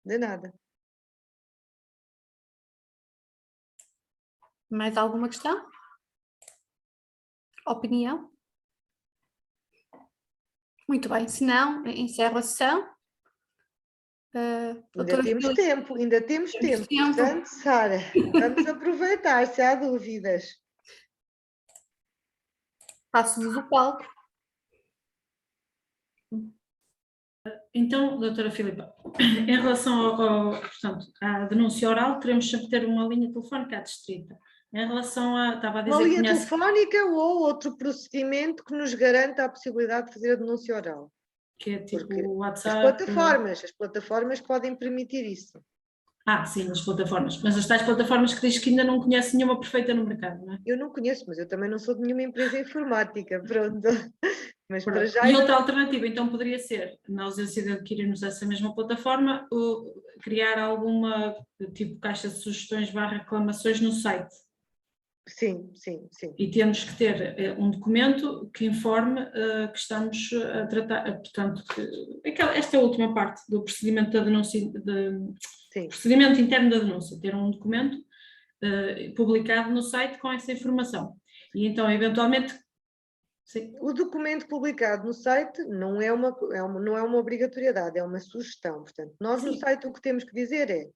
De nada. Mais alguma questão? Opinião? Muito bem, se não, encerro a sessão. Ainda temos tempo. Portanto, Sara, vamos aproveitar se há dúvidas. Passo-vos o palco. Então, doutora Filipa, em relação portanto, à denúncia oral, teremos sempre de ter uma linha telefónica adstrita. Em relação a, estava a dizer Uma que linha conhece... telefónica ou outro procedimento que nos garanta a possibilidade de fazer a denúncia oral. Que é tipo Porque o as WhatsApp... plataformas podem permitir isso. Sim, as plataformas. Mas as tais plataformas que diz que ainda não conhece nenhuma perfeita no mercado, não é? Eu não conheço, mas eu também não sou de nenhuma empresa informática, pronto. Mas para já... E outra alternativa, então, poderia ser, na ausência de adquirirmos essa mesma plataforma, criar alguma tipo caixa de sugestões / reclamações no site. Sim, sim, sim. E temos que ter um documento que informe que estamos a tratar, portanto, esta é a última parte do procedimento da denúncia, procedimento interno da denúncia, ter um documento publicado no site com essa informação. E então, eventualmente... Sim. O documento publicado no site não é uma obrigatoriedade, é uma sugestão. Portanto, nós no site o que temos que dizer é: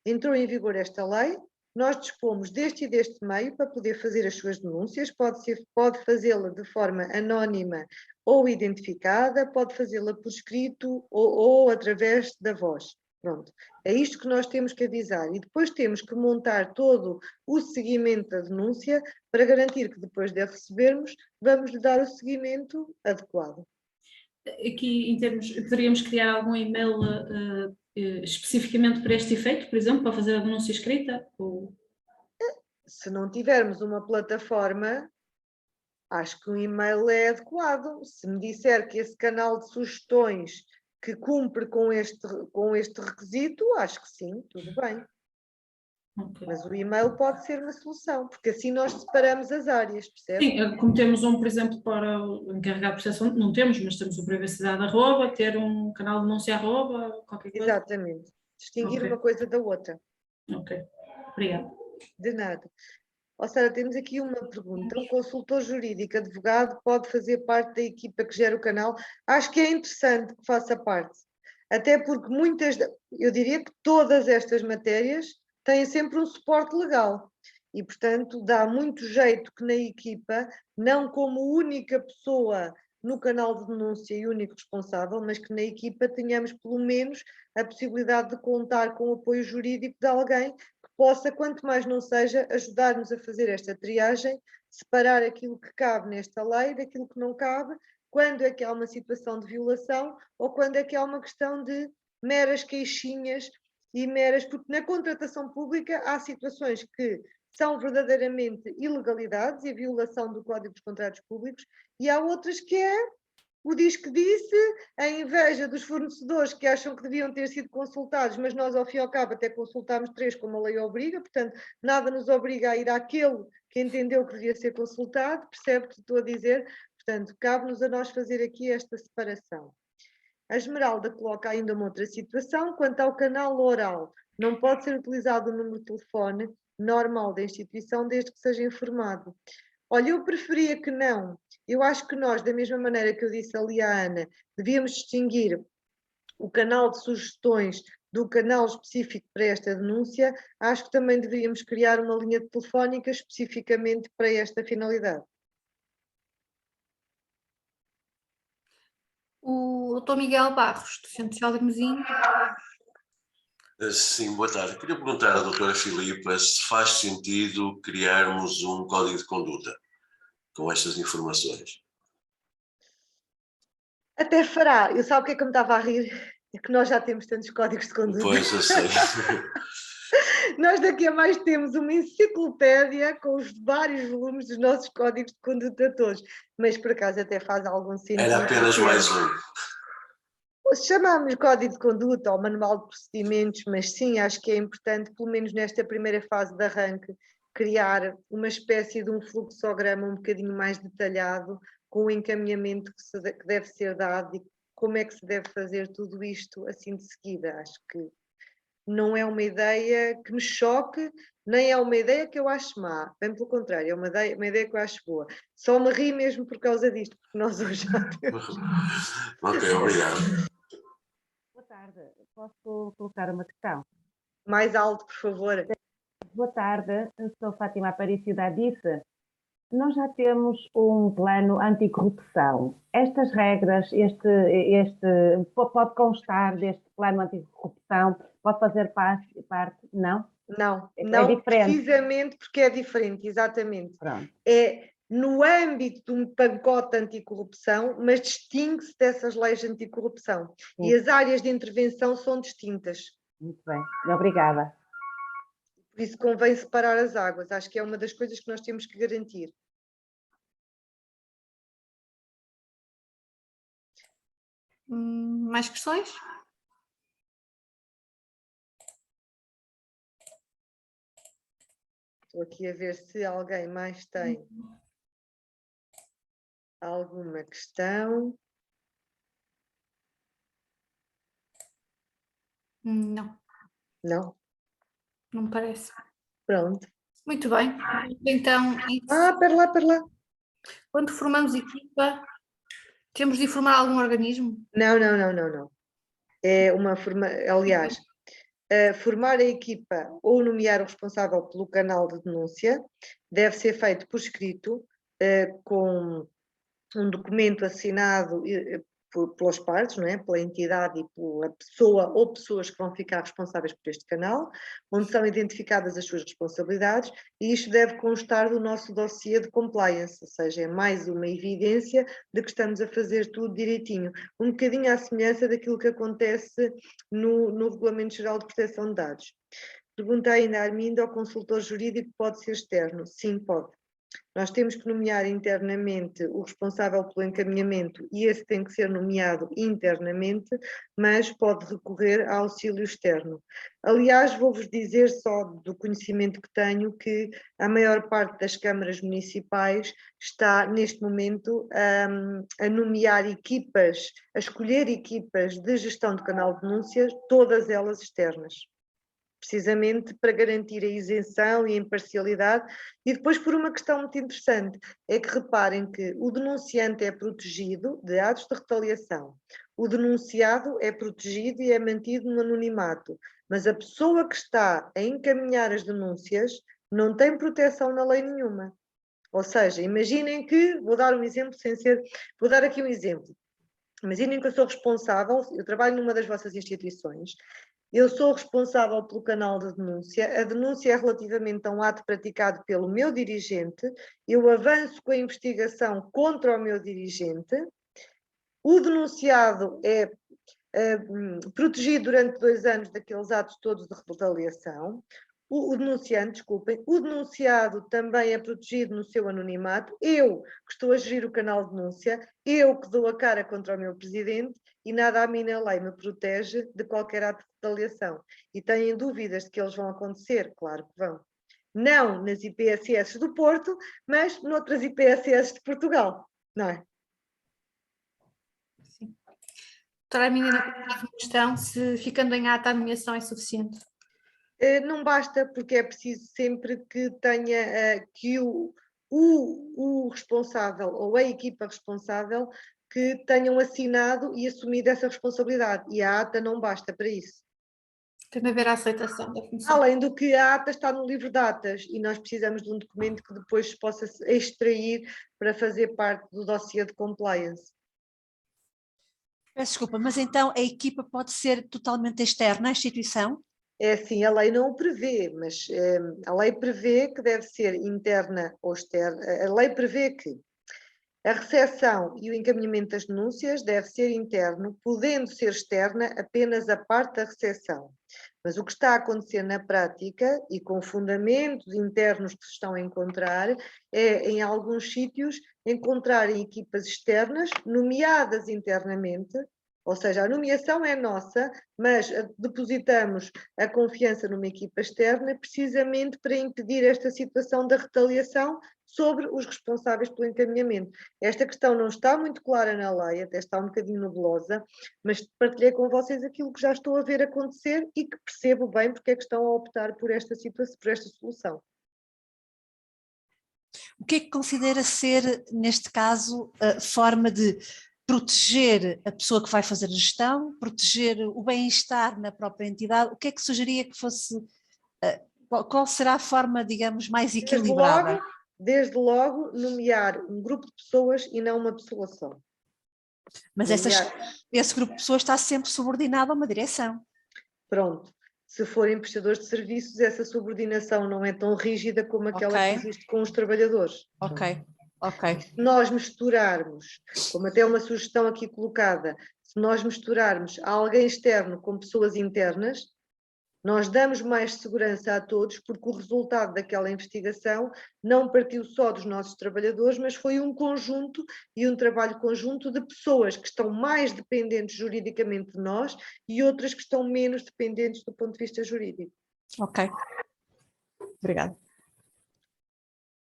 entrou em vigor esta lei, nós dispomos deste e deste meio para poder fazer as suas denúncias, pode fazê-la de forma anónima ou identificada, pode fazê-la por escrito ou através da voz. Pronto, é isto que nós temos que avisar e depois temos que montar todo o seguimento da denúncia para garantir que depois de a recebermos, vamos lhe dar o seguimento adequado. Aqui, em termos, poderíamos criar algum e-mail especificamente para este efeito, por exemplo, para fazer a denúncia escrita? Ou... Se não tivermos uma plataforma, acho que um e-mail é adequado. Se me disser que esse canal de sugestões que cumpre com este requisito, acho que sim, tudo bem. Okay. Mas o e-mail pode ser uma solução, porque assim nós separamos as áreas, percebe? Sim, como temos por exemplo, para o encarregado de proteção, não temos, mas temos o privacidade @, ter um canal de denúncia @ qualquer coisa. Exatamente. Distinguir uma coisa da outra. Ok, obrigada. De nada. Sara, temos aqui uma pergunta. Um consultor jurídico, advogado, pode fazer parte da equipa que gera o canal? Acho que é interessante que faça parte. Até porque eu diria que todas estas matérias têm sempre um suporte legal. E, portanto, dá muito jeito que na equipa, não como única pessoa no canal de denúncia e único responsável, mas que na equipa tenhamos pelo menos a possibilidade de contar com o apoio jurídico de alguém que possa, quanto mais não seja, ajudar-nos a fazer esta triagem, separar aquilo que cabe nesta lei daquilo que não cabe, quando é que há uma situação de violação ou quando é que há uma questão de meras queixinhas e meras... Porque na contratação pública há situações que são verdadeiramente ilegalidades e a violação do Código dos Contratos Públicos e há outras que é o diz que disse, a inveja dos fornecedores que acham que deviam ter sido consultados, mas nós ao fim e ao cabo até consultámos 3 como a lei obriga, portanto nada nos obriga a ir àquele que entendeu que devia ser consultado, percebe o que estou a dizer? Portanto, cabe-nos a nós fazer aqui esta separação. A Esmeralda coloca ainda uma outra situação, quanto ao canal oral, não pode ser utilizado o número de telefone normal da instituição desde que seja informado. Olha, eu preferia que não. Eu acho que nós, da mesma maneira que eu disse ali à Ana, devíamos distinguir o canal de sugestões do canal específico para esta denúncia, acho que também deveríamos criar uma linha telefónica especificamente para esta finalidade. O Dr. Miguel Barros, do Centro Social de Mousinho. Sim, boa tarde. Queria perguntar à doutora Filipa se faz sentido criarmos um código de conduta com estas informações. Até fará. Eu sabe o que é que eu me estava a rir? É que nós já temos tantos códigos de conduta. Pois, eu sei. Nós daqui a mais temos uma enciclopédia com os vários volumes dos nossos códigos de conduta todos. Mas por acaso até faz algum sentido. Era apenas mais um. Chamamos código de conduta ou manual de procedimentos, mas sim, acho que é importante, pelo menos nesta primeira fase de arranque, criar uma espécie de um fluxograma um bocadinho mais detalhado, com o encaminhamento que deve ser dado e como é que se deve fazer tudo isto assim de seguida. Acho que não é uma ideia que me choque, nem é uma ideia que eu acho má, bem pelo contrário, é uma ideia que eu acho boa. Só me ri mesmo por causa disto, porque nós hoje já temos. Ok, obrigado. Boa tarde, posso colocar uma questão? Mais alto, por favor. Boa tarde, eu sou Fátima Aparecida Adissa nós já temos um plano anticorrupção. Estas regras, pode constar deste plano anticorrupção, pode fazer parte, não? Não, É não diferente. precisamente porque é diferente, exatamente. Pronto. É no âmbito de um pacote anticorrupção, mas distingue-se dessas leis de anticorrupção. Sim. E as áreas de intervenção são distintas. Muito bem, obrigada. Por isso convém separar as águas. Acho que é uma das coisas que nós temos que garantir. Mais questões? Estou aqui a ver se alguém mais tem alguma questão. Não, Não? não me parece. Pronto. Muito bem. Então, Espera lá. quando formamos equipa, temos de formar algum organismo? Não. É uma forma, aliás, formar a equipa ou nomear o responsável pelo canal de denúncia deve ser feito por escrito, com um documento assinado pelas partes, não é? Pela entidade e pela pessoa ou pessoas que vão ficar responsáveis por este canal, onde são identificadas as suas responsabilidades, e isto deve constar do nosso dossiê de compliance, ou seja, é mais uma evidência de que estamos a fazer tudo direitinho, um bocadinho à semelhança daquilo que acontece no Regulamento Geral de Proteção de Dados. Pergunta ainda a Arminda, ao consultor jurídico pode ser externo? Sim, pode. Nós temos que nomear internamente o responsável pelo encaminhamento e esse tem que ser nomeado internamente, mas pode recorrer a auxílio externo. Aliás, vou-vos dizer só do conhecimento que tenho que a maior parte das câmaras municipais está neste momento a nomear equipas, a escolher equipas de gestão de canal de denúncias, todas elas externas. Precisamente para garantir a isenção e a imparcialidade, e depois por uma questão muito interessante, é que reparem que o denunciante é protegido de atos de retaliação, o denunciado é protegido e é mantido no anonimato, mas a pessoa que está a encaminhar as denúncias não tem proteção na lei nenhuma. Ou seja, imaginem que, vou dar aqui um exemplo, imaginem que eu sou responsável, eu trabalho numa das vossas instituições, eu sou responsável pelo canal de denúncia, a denúncia é relativamente a um ato praticado pelo meu dirigente, eu avanço com a investigação contra o meu dirigente, o denunciado é protegido durante 2 anos daqueles atos todos de retaliação, o denunciado também é protegido no seu anonimato, eu que estou a gerir o canal de denúncia, eu que dou a cara contra o meu presidente, e nada a mim na lei me protege de qualquer ato de retaliação. E têm dúvidas de que eles vão acontecer? Claro que vão. Não nas IPSS do Porto, mas noutras IPSS de Portugal, não é? Sim. Doutora Arminda, uma questão, se ficando em ata a nomeação é suficiente? Não basta, porque é preciso sempre que tenha que o responsável ou a equipa responsável que tenham assinado e assumido essa responsabilidade, e a ata não basta para isso. Tem de haver a aceitação da função. Além do que a ata está no livro de atas e nós precisamos de um documento que depois se possa extrair para fazer parte do dossiê de compliance. Peço desculpa, mas então a equipa pode ser totalmente externa à instituição? É assim, a lei não o prevê, mas a lei prevê que deve ser interna ou externa. A lei prevê que a recepção e o encaminhamento das denúncias deve ser interno, podendo ser externa apenas a parte da recepção. Mas o que está a acontecer na prática, e com fundamentos internos que se estão a encontrar, é em alguns sítios encontrarem equipas externas, nomeadas internamente, ou seja, a nomeação é nossa, mas depositamos a confiança numa equipa externa precisamente para impedir esta situação da retaliação sobre os responsáveis pelo encaminhamento. Esta questão não está muito clara na lei, até está um bocadinho nebulosa, mas partilhei com vocês aquilo que já estou a ver acontecer e que percebo bem porque é que estão a optar por esta situação, por esta solução. O que é que considera ser, neste caso, a forma de proteger a pessoa que vai fazer a gestão, proteger o bem-estar na própria entidade? O que é que sugeria que fosse, qual será a forma, digamos, mais equilibrada? desde logo, nomear um grupo de pessoas e não uma pessoa só. Mas esse grupo de pessoas está sempre subordinado a uma direção. Pronto. Se forem prestadores de serviços, essa subordinação não é tão rígida como aquela que existe com os trabalhadores. Ok. Se nós misturarmos, como até uma sugestão aqui colocada, se nós misturarmos alguém externo com pessoas internas, nós damos mais segurança a todos, porque o resultado daquela investigação não partiu só dos nossos trabalhadores, mas foi um conjunto e um trabalho conjunto de pessoas que estão mais dependentes juridicamente de nós e outras que estão menos dependentes do ponto de vista jurídico. Ok. Obrigada.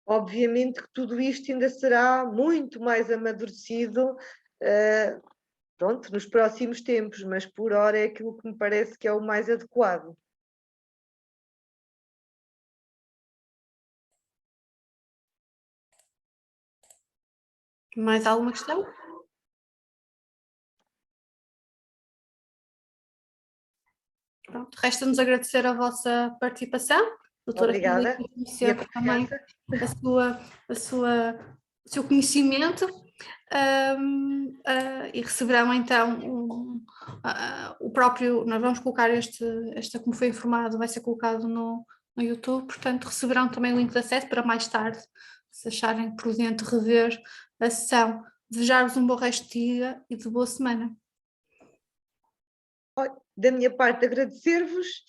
Obviamente que tudo isto ainda será muito mais amadurecido, pronto, nos próximos tempos, mas por hora é aquilo que me parece que é o mais adequado. Mais alguma questão? Pronto, resta-nos agradecer a vossa participação. Doutora, obrigada. Conhecer também o seu conhecimento e receberão então o próprio, nós vamos colocar esta como foi informado, vai ser colocado no YouTube, portanto receberão também o link de acesso para mais tarde, se acharem prudente rever a sessão. Desejar-vos um bom resto de dia e de boa semana. Da minha parte, agradecer-vos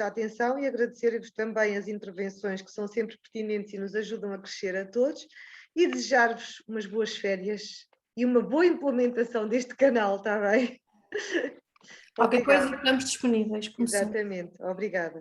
a atenção e agradecer-vos também as intervenções que são sempre pertinentes e nos ajudam a crescer a todos e desejar-vos umas boas férias e uma boa implementação deste canal, está bem? Qualquer coisa, estamos disponíveis. Exatamente, obrigada.